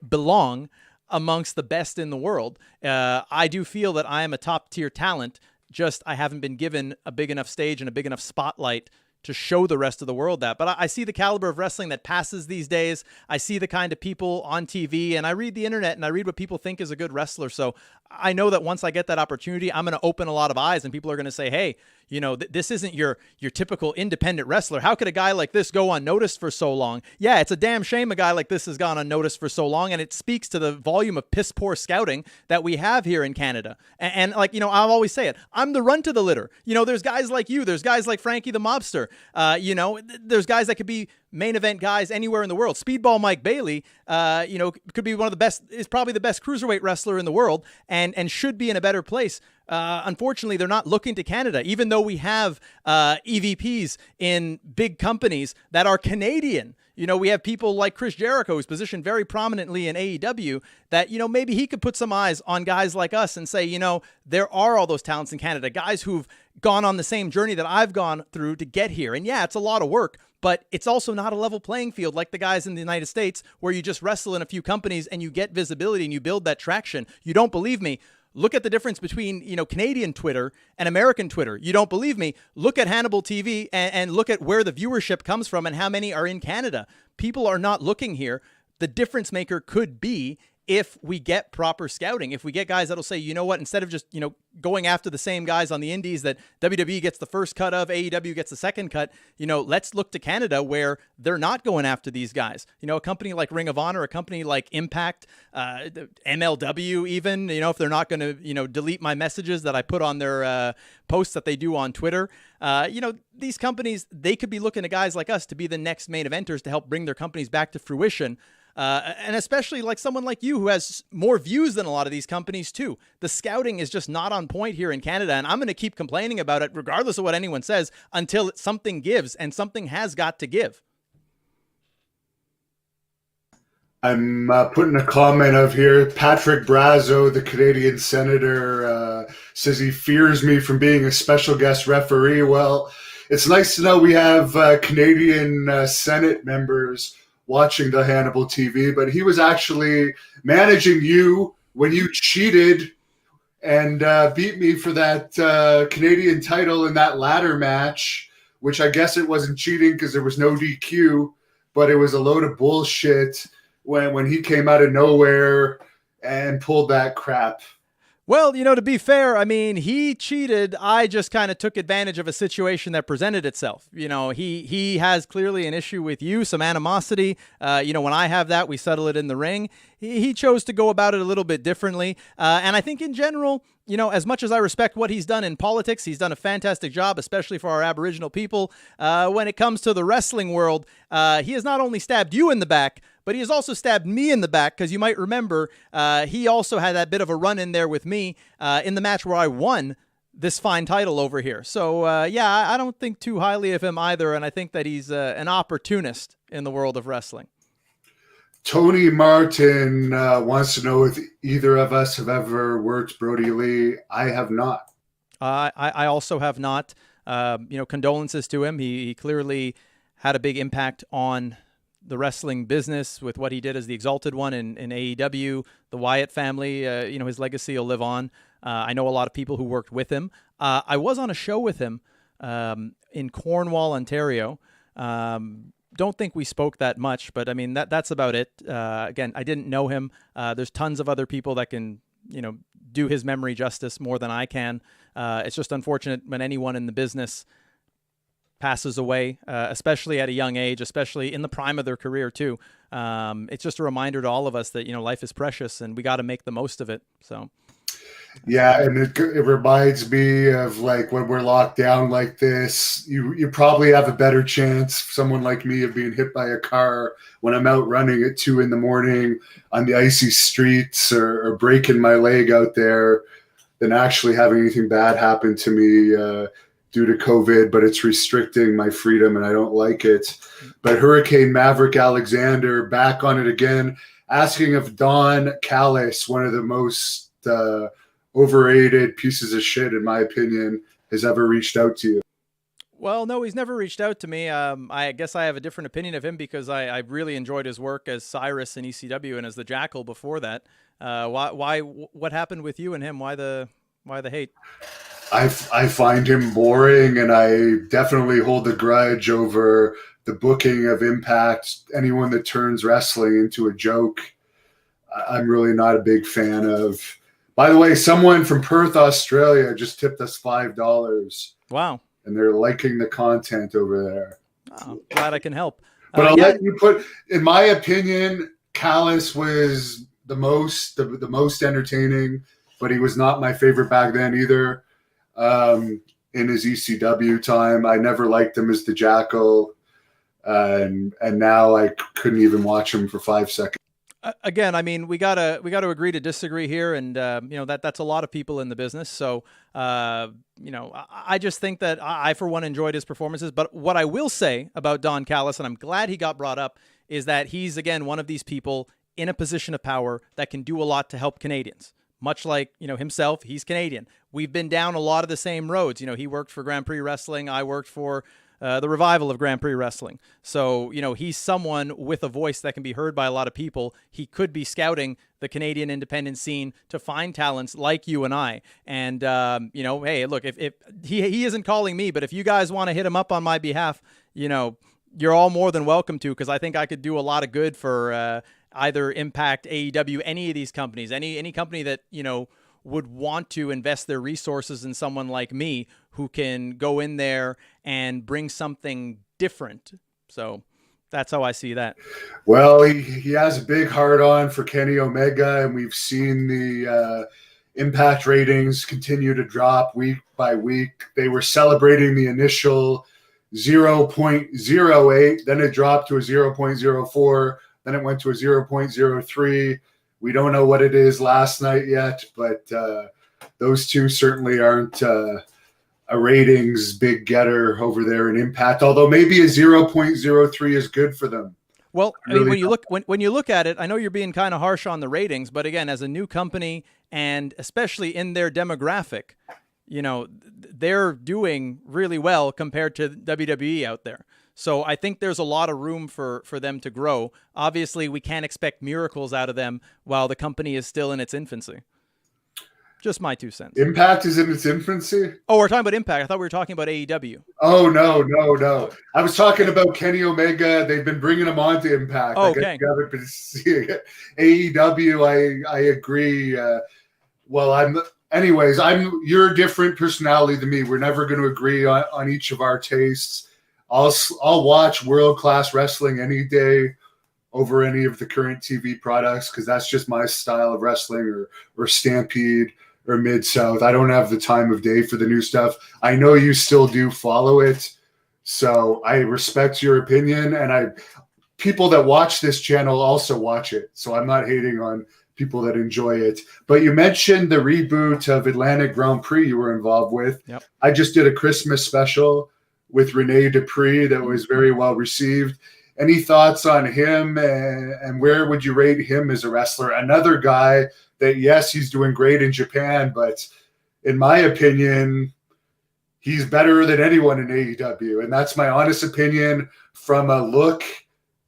belong amongst the best in the world. I do feel that I am a top tier talent. Just I haven't been given a big enough stage and a big enough spotlight to show the rest of the world that. But I see the caliber of wrestling that passes these days. I see the kind of people on TV, and I read the internet, and I read what people think is a good wrestler. So I know that once I get that opportunity, I'm going to open a lot of eyes, and people are going to say, hey, this isn't your typical independent wrestler. How could a guy like this go unnoticed for so long? Yeah, it's a damn shame a guy like this has gone unnoticed for so long, and it speaks to the volume of piss poor scouting that we have here in Canada. And I'll always say it. I'm the run to the litter. There's guys like you. There's guys like Frankie the Mobster. There's guys that could be main event guys anywhere in the world. Speedball Mike Bailey, could be one of the best, is probably the best cruiserweight wrestler in the world and should be in a better place. Unfortunately, they're not looking to Canada, even though we have EVPs in big companies that are Canadian. We have people like Chris Jericho, who's positioned very prominently in AEW, that, maybe he could put some eyes on guys like us and say, there are all those talents in Canada, guys who've gone on the same journey that I've gone through to get here. And yeah, it's a lot of work, but it's also not a level playing field like the guys in the United States, where you just wrestle in a few companies and you get visibility and you build that traction. You don't believe me? Look at the difference between, Canadian Twitter and American Twitter. You don't believe me? Look at Hannibal TV and look at where the viewership comes from and how many are in Canada. People are not looking here. The difference maker could be if we get proper scouting, if we get guys that'll say, you know what, instead of just, going after the same guys on the indies that WWE gets the first cut of, AEW gets the second cut, let's look to Canada where they're not going after these guys. A company like Ring of Honor, a company like Impact, MLW even, if they're not going to, delete my messages that I put on their posts that they do on Twitter. These companies, they could be looking to guys like us to be the next main eventers to help bring their companies back to fruition. And especially like someone like you who has more views than a lot of these companies too. The scouting is just not on point here in Canada, and I'm going to keep complaining about it regardless of what anyone says until something gives, and something has got to give. I'm putting a comment of here. Patrick Brazo, the Canadian senator, says he fears me from being a special guest referee. Well, it's nice to know we have Canadian Senate members watching the Hannibal TV, but he was actually managing you when you cheated and beat me for that Canadian title in that ladder match, which I guess it wasn't cheating because there was no DQ, but it was a load of bullshit when he came out of nowhere and pulled that crap. Well, to be fair, I mean, he cheated. I just kind of took advantage of a situation that presented itself. He has clearly an issue with you, some animosity. When I have that, we settle it in the ring. He chose to go about it a little bit differently. And I think in general, as much as I respect what he's done in politics, he's done a fantastic job, especially for our Aboriginal people. When it comes to the wrestling world, he has not only stabbed you in the back, but he has also stabbed me in the back, because you might remember he also had that bit of a run in there with me in the match where I won this fine title over here. So, I don't think too highly of him either, and I think that he's an opportunist in the world of wrestling. Tony Martin wants to know if either of us have ever worked Brodie Lee. I have not. I also have not. Condolences to him. He clearly had a big impact on the wrestling business with what he did as the Exalted One in AEW, the Wyatt family. His legacy will live on. I know a lot of people who worked with him. I was on a show with him in Cornwall, Ontario. Don't think we spoke that much, but I mean, that's about it. Again, I didn't know him. There's tons of other people that can, do his memory justice more than I can. It's just unfortunate when anyone in the business passes away, especially at a young age, especially in the prime of their career too. It's just a reminder to all of us that, life is precious and we got to make the most of it. So. Yeah, and it reminds me of like when we're locked down like this, you probably have a better chance, someone like me, of being hit by a car when I'm out running at 2 a.m. on the icy streets or breaking my leg out there than actually having anything bad happen to me due to COVID, but it's restricting my freedom and I don't like it. But Hurricane Maverick Alexander back on it again, asking if Don Callis, one of the most overrated pieces of shit, in my opinion, has ever reached out to you. Well, no, he's never reached out to me. I guess I have a different opinion of him because I really enjoyed his work as Cyrus in ECW and as the Jackal before that. What happened with you and him? Why the hate? I find him boring, and I definitely hold a grudge over the booking of Impact. Anyone that turns wrestling into a joke, I'm really not a big fan of. By the way, someone from Perth, Australia just tipped us $5. Wow. And they're liking the content over there. Oh, glad I can help. But I'll let you put, in my opinion, Callis was the most entertaining, but he was not my favorite back then either. In his ECW time, I never liked him as the Jackal, and now I couldn't even watch him for 5 seconds. Again, I mean, we gotta agree to disagree here, and that's a lot of people in the business. So I just think that I for one enjoyed his performances. But what I will say about Don Callis, and I'm glad he got brought up, is that he's again one of these people in a position of power that can do a lot to help Canadians. Much like himself, he's Canadian. We've been down a lot of the same roads. He worked for Grand Prix Wrestling. I worked for the revival of Grand Prix Wrestling. So, he's someone with a voice that can be heard by a lot of people. He could be scouting the Canadian independent scene to find talents like you and I. And, hey, look, if he isn't calling me, but if you guys want to hit him up on my behalf, you're all more than welcome to, because I think I could do a lot of good for either Impact, AEW, any of these companies, any company that, would want to invest their resources in someone like me who can go in there and bring something different. So that's how I see that. Well, he has a big heart on for Kenny Omega, and we've seen the Impact ratings continue to drop week by week. They were celebrating the initial 0.08, then it dropped to a 0.04, then it went to a 0.03. We don't know what it is last night yet, but those two certainly aren't a ratings big getter over there in Impact, although maybe a 0.03 is good for them. Well, I mean, when you look at it, I know you're being kind of harsh on the ratings, but again, as a new company and especially in their demographic, they're doing really well compared to WWE out there. So I think there's a lot of room for them to grow. Obviously, we can't expect miracles out of them while the company is still in its infancy. Just my 2 cents. Impact is in its infancy? Oh, we're talking about Impact. I thought we were talking about AEW. Oh, no. I was talking about Kenny Omega. They've been bringing him on to Impact. Oh, okay. I haven't been seeing it. AEW, I agree. You're a different personality than me. We're never going to agree on each of our tastes. I'll watch world-class wrestling any day over any of the current TV products, because that's just my style of wrestling, or Stampede or Mid-South. I don't have the time of day for the new stuff. I know you still do follow it, so I respect your opinion, and people that watch this channel also watch it, so I'm not hating on people that enjoy it. But you mentioned the reboot of Atlantic Grand Prix you were involved with. Yep. I just did a Christmas special with Rene Dupree that was very well received. Any thoughts on him, and where would you rate him as a wrestler? Another guy that, yes, he's doing great in Japan, but in my opinion, he's better than anyone in AEW. And that's my honest opinion from a look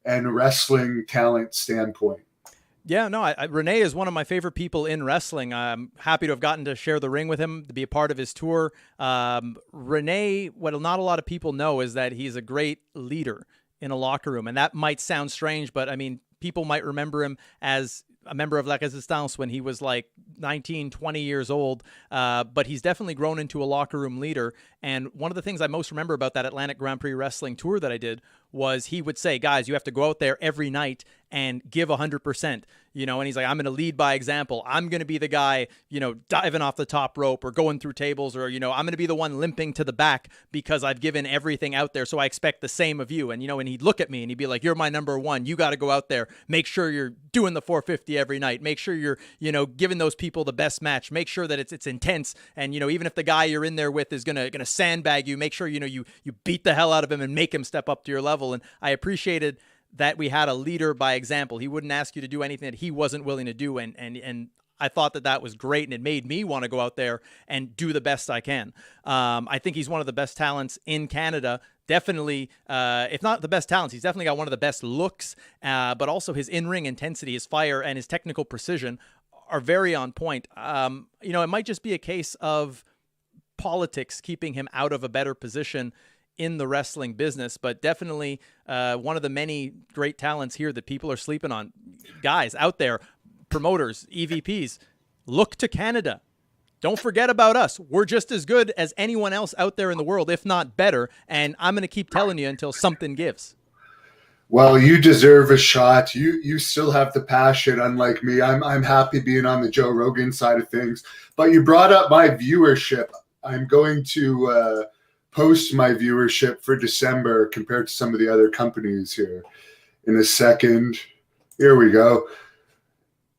and wrestling talent standpoint. Yeah, no, Rene is one of my favorite people in wrestling. I'm happy to have gotten to share the ring with him, to be a part of his tour. Rene, what not a lot of people know is that he's a great leader in a locker room. And that might sound strange, but I mean, people might remember him as a member of La Resistance when he was like 19, 20 years old. But he's definitely grown into a locker room leader. And one of the things I most remember about that Atlantic Grand Prix Wrestling tour that I did was he would say, guys, you have to go out there every night and give 100%, and he's like, I'm going to lead by example. I'm going to be the guy, diving off the top rope or going through tables, or, I'm going to be the one limping to the back because I've given everything out there. So I expect the same of you. And, and he'd look at me and he'd be like, you're my number one. You got to go out there. Make sure you're doing the 450 every night. Make sure you're, giving those people the best match. Make sure that it's intense. And, even if the guy you're in there with is going to sandbag you, make sure, you beat the hell out of him and make him step up to your level. And I appreciated that we had a leader by example. He wouldn't ask you to do anything that he wasn't willing to do. And I thought that was great. And it made me want to go out there and do the best I can. I think he's one of the best talents in Canada. Definitely, if not the best talents, he's definitely got one of the best looks, but also his in-ring intensity, his fire, and his technical precision are very on point. It might just be a case of politics keeping him out of a better position in the wrestling business, but definitely one of the many great talents here that people are sleeping on. Guys out there, promoters, EVPs, look to Canada. Don't forget about us. We're just as good as anyone else out there in the world, if not better. And I'm going to keep telling you until something gives. Well, you deserve a shot. You still have the passion, unlike me. I'm happy being on the Joe Rogan side of things. But you brought up my viewership. I'm going to post my viewership for December compared to some of the other companies here in a second. Here we go.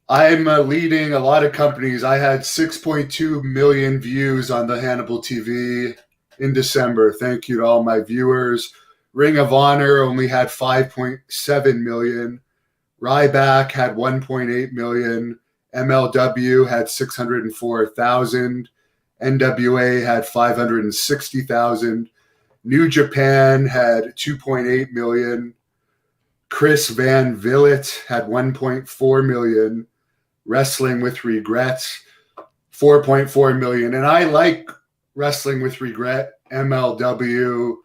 I'm leading a lot of companies. I had 6.2 million views on the Hannibal TV in December. Thank you to all my viewers. Ring of Honor only had 5.7 million. Ryback had 1.8 million. MLW had 604,000. NWA had 560,000. New Japan had 2.8 million. Chris Van Vliet had 1.4 million. Wrestling with Regrets, 4.4 million. And I like Wrestling with Regret, MLW,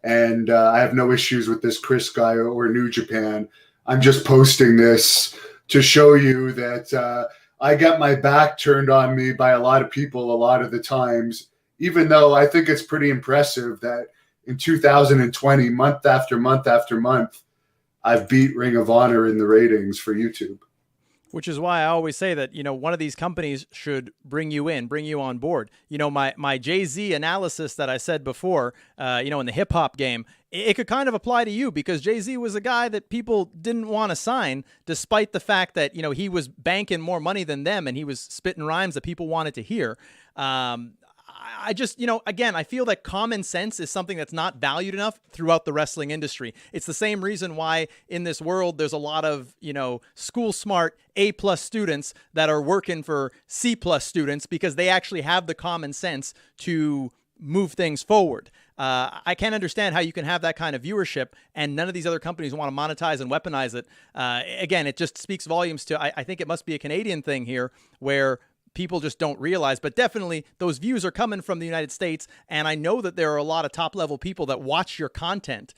and I have no issues with this Chris guy or New Japan. I'm just posting this to show you that I get my back turned on me by a lot of people a lot of the times, even though I think it's pretty impressive that in 2020, month after month after month, I've beat Ring of Honor in the ratings for YouTube. Which is why I always say that, one of these companies should bring you in, bring you on board. My Jay-Z analysis that I said before, in the hip hop game, it could kind of apply to you because Jay-Z was a guy that people didn't want to sign despite the fact that, he was banking more money than them and he was spitting rhymes that people wanted to hear. I just, again, I feel that common sense is something that's not valued enough throughout the wrestling industry. It's the same reason why in this world there's a lot of, school smart A+ students that are working for C+ students because they actually have the common sense to move things forward. I can't understand how you can have that kind of viewership and none of these other companies want to monetize and weaponize it. Again, it just speaks volumes to, I think it must be a Canadian thing here where people just don't realize, but definitely those views are coming from the United States. And I know that there are a lot of top level people that watch your content.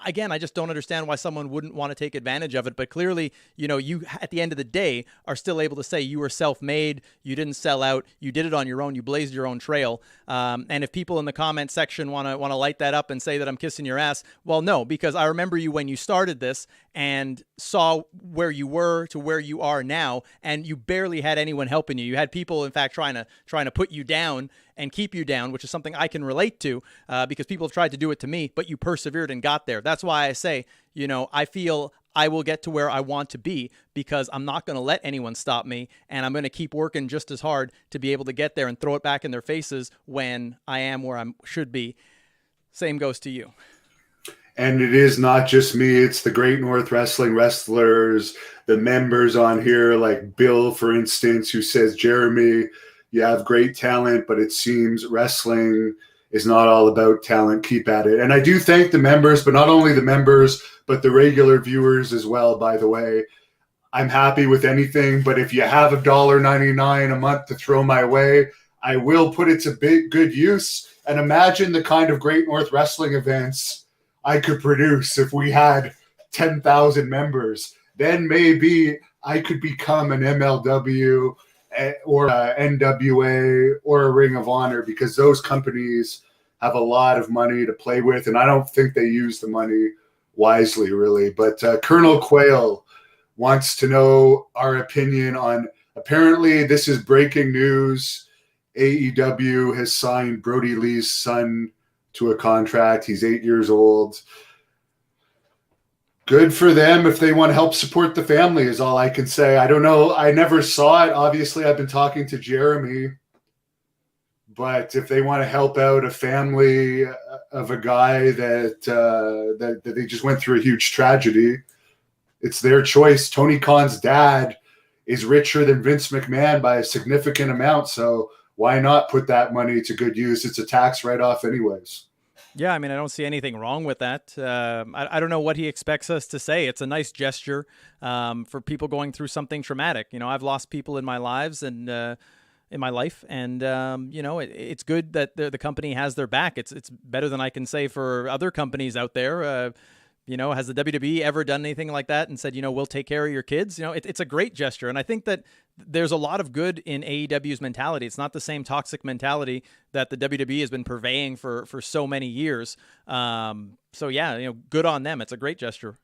Again, I just don't understand why someone wouldn't want to take advantage of it. But clearly, you at the end of the day are still able to say you were self-made, you didn't sell out, you did it on your own, you blazed your own trail. And if people in the comment section want to light that up and say that I'm kissing your ass, well, no, because I remember you when you started this and saw where you were to where you are now, and you barely had anyone helping you. You had people, in fact, trying to put you down and keep you down, which is something I can relate to because people have tried to do it to me, but you persevered and got there. That's why I say, I feel I will get to where I want to be because I'm not going to let anyone stop me, and I'm going to keep working just as hard to be able to get there and throw it back in their faces when I am where I should be. Same goes to you. And it is not just me, it's the Great North Wrestling wrestlers, the members on here, like Bill, for instance, who says, Jeremy, you have great talent, but it seems wrestling is not all about talent. Keep at it. And I do thank the members, but not only the members, but the regular viewers as well, by the way. I'm happy with anything, but if you have $1.99 a month to throw my way, I will put it to good use. And imagine the kind of Great North Wrestling events I could produce if we had 10,000 members. Then maybe I could become an MLW or a NWA or a Ring of Honor because those companies have a lot of money to play with, and I don't think they use the money wisely, really. But Colonel Quayle wants to know our opinion on, apparently this is breaking news, AEW has signed Brodie Lee's son to a contract. He's 8 years old. Good for them if they want to help support the family is all I can say. I don't know. I never saw it. Obviously, I've been talking to Jeremy. But if they want to help out a family of a guy that they just went through a huge tragedy, it's their choice. Tony Khan's dad is richer than Vince McMahon by a significant amount. So why not put that money to good use? It's a tax write-off anyways. Yeah, I mean, I don't see anything wrong with that. I don't know what he expects us to say. It's a nice gesture for people going through something traumatic. I've lost people in my lives and in my life, and it's good that the company has their back. It's better than I can say for other companies out there. Has the WWE ever done anything like that and said, we'll take care of your kids? It's a great gesture. And I think that there's a lot of good in AEW's mentality. It's not the same toxic mentality that the WWE has been purveying for so many years. So yeah, good on them. It's a great gesture.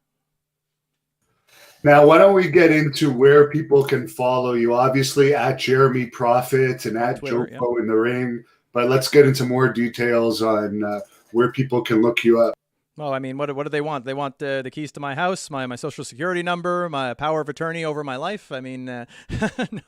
Now, why don't we get into where people can follow you? Obviously, at Jeremy Prophet and at Twitter, Joe in the Ring. But let's get into more details on where people can look you up. Well, I mean, what do they want? They want the keys to my house, my social security number, my power of attorney over my life. I mean, no,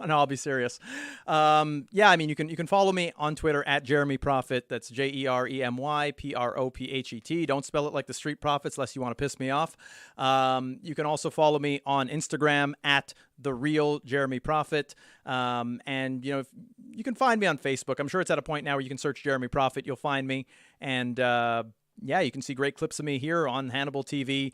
I'll be serious. Yeah, I mean, you can follow me on Twitter at Jeremy Prophet. That's JeremyProphet. Don't spell it like the Street Profits, unless you want to piss me off. You can also follow me on Instagram at The Real Jeremy Prophet. And you can find me on Facebook. I'm sure it's at a point now where you can search Jeremy Prophet. You'll find me. And yeah, you can see great clips of me here on Hannibal TV.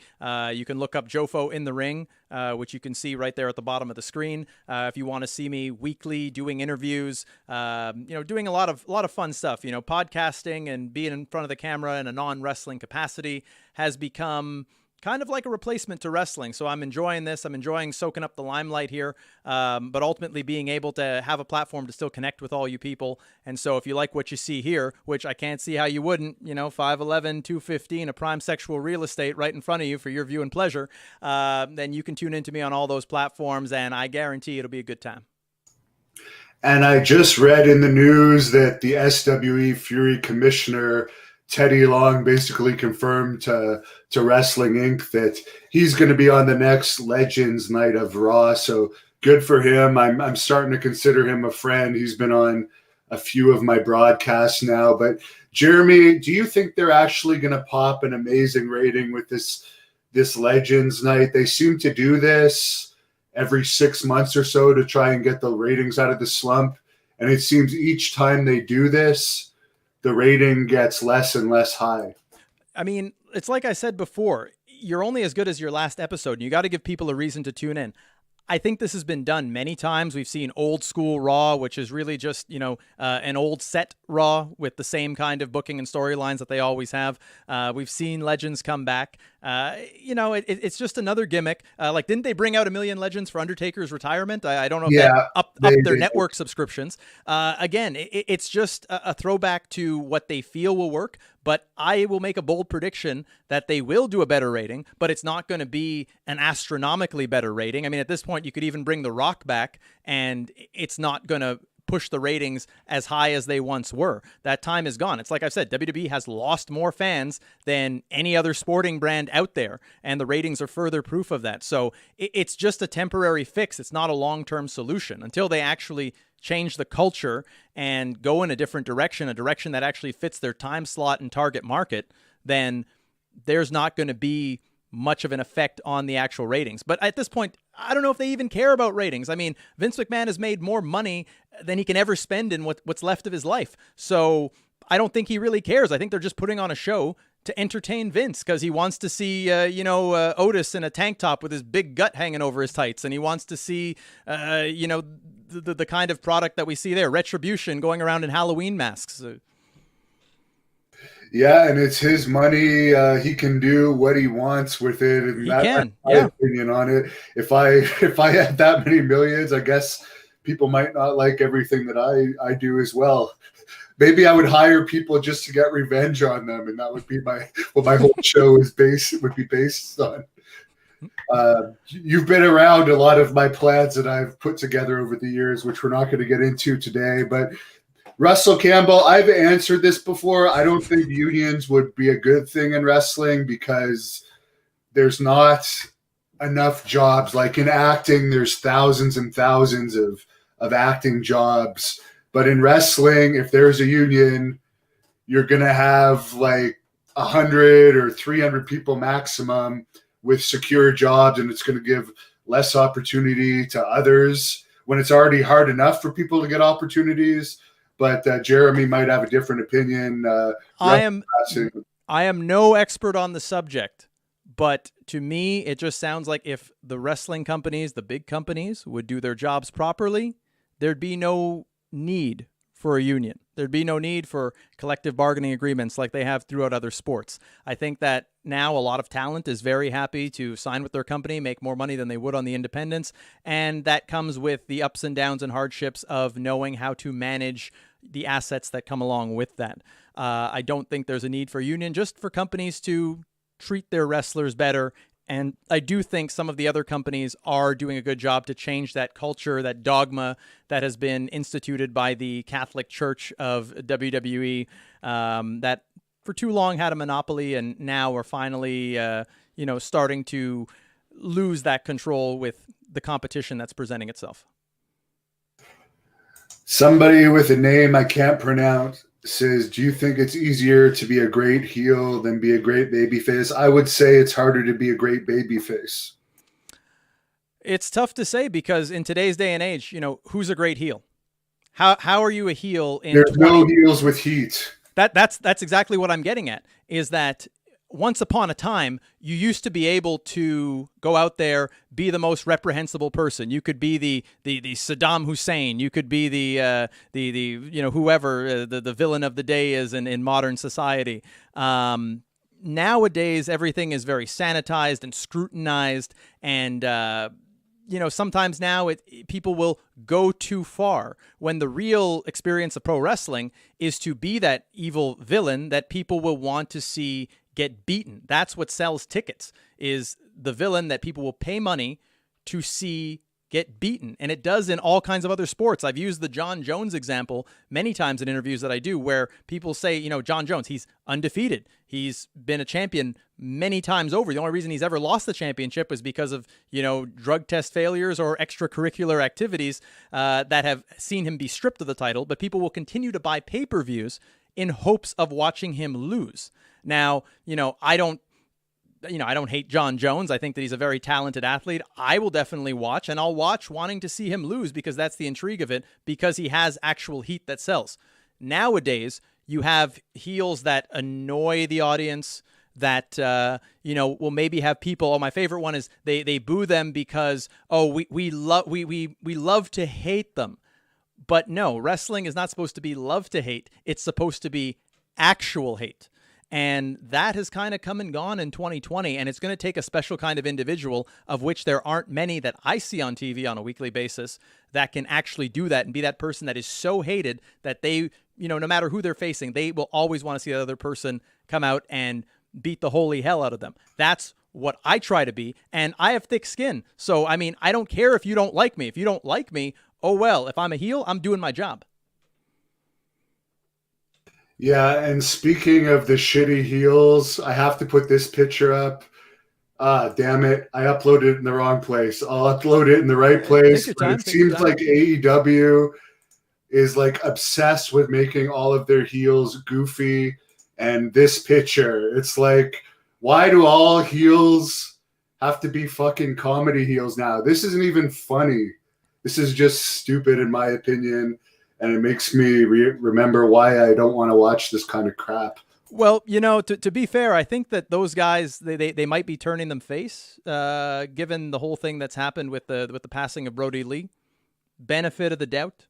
You can look up Jofo in the Ring, which you can see right there at the bottom of the screen. If you want to see me weekly doing interviews, doing a lot of fun stuff. Podcasting and being in front of the camera in a non-wrestling capacity has become kind of like a replacement to wrestling. So I'm enjoying this. I'm enjoying soaking up the limelight here, but ultimately being able to have a platform to still connect with all you people. And so if you like what you see here, which I can't see how you wouldn't, 5'11", 215, a prime sexual real estate right in front of you for your view and pleasure, then you can tune into me on all those platforms, and I guarantee it'll be a good time. And I just read in the news that the SWE Fury commissioner Teddy Long basically confirmed to Wrestling Inc. that he's going to be on the next Legends night of Raw. So good for him. I'm starting to consider him a friend. He's been on a few of my broadcasts now. But Jeremy, do you think they're actually going to pop an amazing rating with this Legends night? They seem to do this every 6 months or so to try and get the ratings out of the slump. And it seems each time they do this, the rating gets less and less high. I mean, it's like I said before, you're only as good as your last episode, and you got to give people a reason to tune in. I think this has been done many times. We've seen old school Raw, which is really just, an old set Raw with the same kind of booking and storylines that they always have. We've seen Legends come back. It's just another gimmick. Didn't they bring out 1 million Legends for Undertaker's retirement? I don't know if that up their network subscriptions. Again, it's just a throwback to what they feel will work. But I will make a bold prediction that they will do a better rating, but it's not going to be an astronomically better rating. I mean, at this point, you could even bring The Rock back, and it's not going to push the ratings as high as they once were. That time is gone. It's like I've said, WWE has lost more fans than any other sporting brand out there, and the ratings are further proof of that. So it's just a temporary fix. It's not a long-term solution until they actually change the culture and go in a different direction, a direction that actually fits their time slot and target market. Then there's not going to be much of an effect on the actual ratings. But at this point, I don't know if they even care about ratings. I mean, Vince McMahon has made more money than he can ever spend in what's left of his life. So I don't think he really cares. I think they're just putting on a show to entertain Vince because he wants to see, Otis in a tank top with his big gut hanging over his tights. And he wants to see, the kind of product that we see there, Retribution going around in Halloween masks. Yeah, and it's his money. He can do what he wants with it. And that's my opinion on it. If I had that many millions, I guess people might not like everything that I do as well. Maybe I would hire people just to get revenge on them, and that would be my whole show would be based on. You've been around a lot of my plans that I've put together over the years, which we're not going to get into today. But Russell Campbell, I've answered this before. I don't think unions would be a good thing in wrestling because there's not enough jobs. Like in acting, there's thousands and thousands of acting jobs. But in wrestling, if there's a union, you're going to have like 100 or 300 people maximum with secure jobs, and it's going to give less opportunity to others when it's already hard enough for people to get opportunities. But Jeremy might have a different opinion. I am no expert on the subject, but to me, it just sounds like if the wrestling companies, the big companies, would do their jobs properly, there'd be no need for a union. There'd be no need for collective bargaining agreements like they have throughout other sports. I think that now a lot of talent is very happy to sign with their company, make more money than they would on the independents, and that comes with the ups and downs and hardships of knowing how to manage the assets that come along with that. I don't think there's a need for a union, just for companies to treat their wrestlers better. And I do think some of the other companies are doing a good job to change that culture, that dogma that has been instituted by the Catholic Church of WWE, that for too long had a monopoly, and now we're finally, starting to lose that control with the competition that's presenting itself. Somebody with a name I can't pronounce says, do you think it's easier to be a great heel than be a great babyface? I would say it's harder to be a great babyface. It's tough to say because in today's day and age, who's a great heel? How are you a heel in There's no heels with heat. That's exactly what I'm getting at, is that once upon a time, you used to be able to go out there, be the most reprehensible person. You could be the Saddam Hussein. You could be the whoever the villain of the day is in modern society. Nowadays, everything is very sanitized and scrutinized, and sometimes now people will go too far when the real experience of pro wrestling is to be that evil villain that people will want to see get beaten. That's what sells tickets, is the villain that people will pay money to see get beaten. And it does in all kinds of other sports. I've used the John Jones example many times in interviews that I do, where people say, John Jones, he's undefeated. He's been a champion many times over. The only reason he's ever lost the championship was because of, drug test failures or extracurricular activities that have seen him be stripped of the title. But people will continue to buy pay-per-views in hopes of watching him lose. Now, I don't hate John Jones. I think that he's a very talented athlete. I will definitely watch, and I'll watch wanting to see him lose because that's the intrigue of it, because he has actual heat that sells. Nowadays, you have heels that annoy the audience, that, will maybe have people. Oh, my favorite one is they boo them because, we love to hate them. But no, wrestling is not supposed to be love to hate. It's supposed to be actual hate. And that has kind of come and gone in 2020, and it's going to take a special kind of individual, of which there aren't many that I see on TV on a weekly basis, that can actually do that and be that person that is so hated that they, no matter who they're facing, they will always want to see the other person come out and beat the holy hell out of them. That's what I try to be, and I have thick skin. So, I don't care if you don't like me. If you don't like me, oh well. If I'm a heel, I'm doing my job. Yeah, and speaking of the shitty heels, I have to put this picture up. Damn it. I uploaded it in the wrong place. I'll upload it in the right place. But it seems like AEW is like obsessed with making all of their heels goofy. And this picture, it's like, why do all heels have to be fucking comedy heels now? This isn't even funny. This is just stupid in my opinion. And it makes me remember why I don't want to watch this kind of crap. Well, to be fair, I think that those guys, they might be turning them face, given the whole thing that's happened with the passing of Brodie Lee. Benefit of the doubt.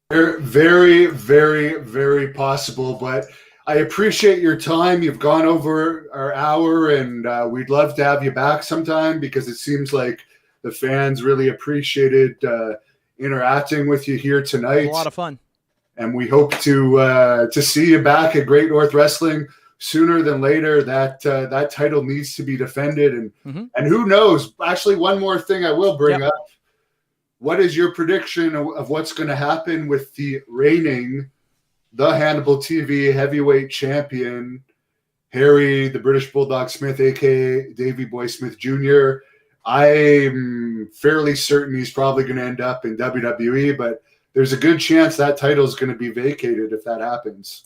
Very, very, very possible. But I appreciate your time. You've gone over our hour, and we'd love to have you back sometime, because it seems like the fans really appreciated interacting with you here tonight. A lot of fun. And we hope to see you back at Great North Wrestling sooner than later. That title needs to be defended, and who knows? Actually, one more thing I will bring up. What is your prediction of what's going to happen with the reigning, the Hannibal TV heavyweight champion, Harry the British Bulldog Smith, aka Davey Boy Smith Jr.? I'm fairly certain he's probably going to end up in WWE, but there's a good chance that title is going to be vacated if that happens.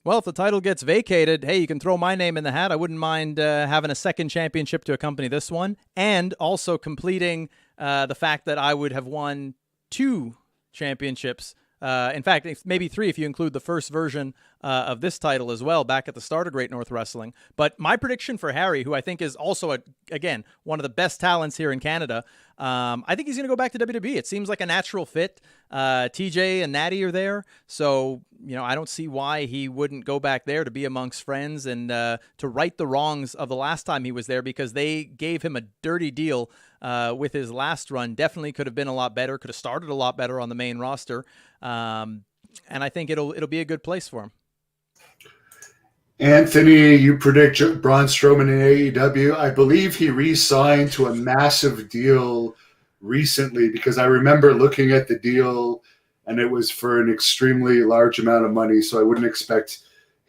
Well, if the title gets vacated, hey, you can throw my name in the hat. I wouldn't mind having a second championship to accompany this one, and also completing the fact that I would have won 2 championships. In fact, maybe 3 if you include the first version of this title as well, back at the start of Great North Wrestling. But my prediction for Harry, who I think is also, again, one of the best talents here in Canada, I think he's going to go back to WWE. It seems like a natural fit. TJ and Natty are there, so I don't see why he wouldn't go back there to be amongst friends and to right the wrongs of the last time he was there, because they gave him a dirty deal with his last run. Definitely could have been a lot better, could have started a lot better on the main roster. And I think it'll be a good place for him. Anthony, you predict Braun Strowman in AEW. I believe he re-signed to a massive deal recently, because I remember looking at the deal and it was for an extremely large amount of money. So I wouldn't expect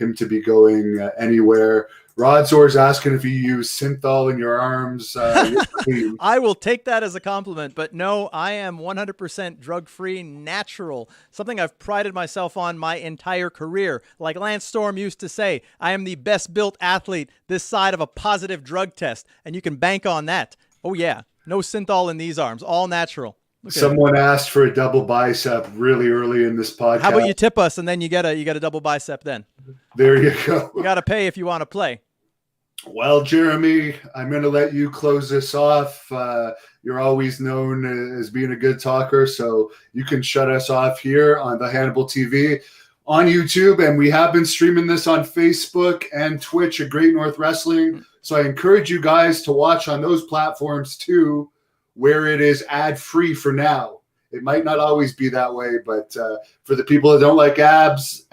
him to be going anywhere. Rodsor's asking if you use synthol in your arms. I will take that as a compliment, but no, I am 100% drug-free, natural, something I've prided myself on my entire career. Like Lance Storm used to say, I am the best-built athlete this side of a positive drug test, and you can bank on that. Oh, yeah, no synthol in these arms, all natural. Someone asked for a double bicep really early in this podcast. How about you tip us, and then you get a double bicep then? There you go. You got to pay if you want to play. Well, Jeremy, I'm going to let you close this off. You're always known as being a good talker, so you can shut us off here on the Hannibal TV on YouTube. And we have been streaming this on Facebook and Twitch at Great North Wrestling. So I encourage you guys to watch on those platforms too, where it is ad-free for now. It might not always be that way, but for the people that don't like ads,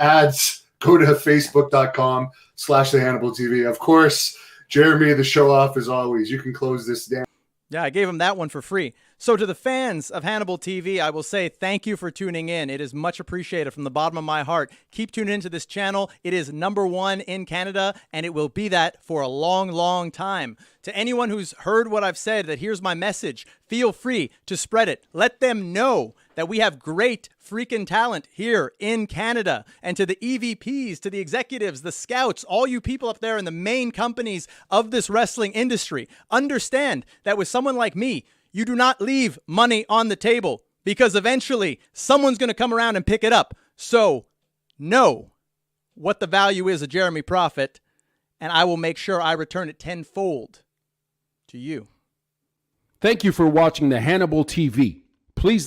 go to facebook.com/the Hannibal TV. Of course, Jeremy, the show off as always. You can close this down. Yeah, I gave him that one for free. So to the fans of Hannibal TV, I will say thank you for tuning in. It is much appreciated from the bottom of my heart. Keep tuning into this channel. It is #1 in Canada, and it will be that for a long, long time. To anyone who's heard what I've said, that here's my message, feel free to spread it. Let them know that we have great freaking talent here in Canada. And to the EVPs, to the executives, the scouts, all you people up there in the main companies of this wrestling industry, understand that with someone like me, you do not leave money on the table, because eventually someone's going to come around and pick it up. So know what the value is of Jeremy Prophet, and I will make sure I return it tenfold to you. Thank you for watching the Hannibal TV. Please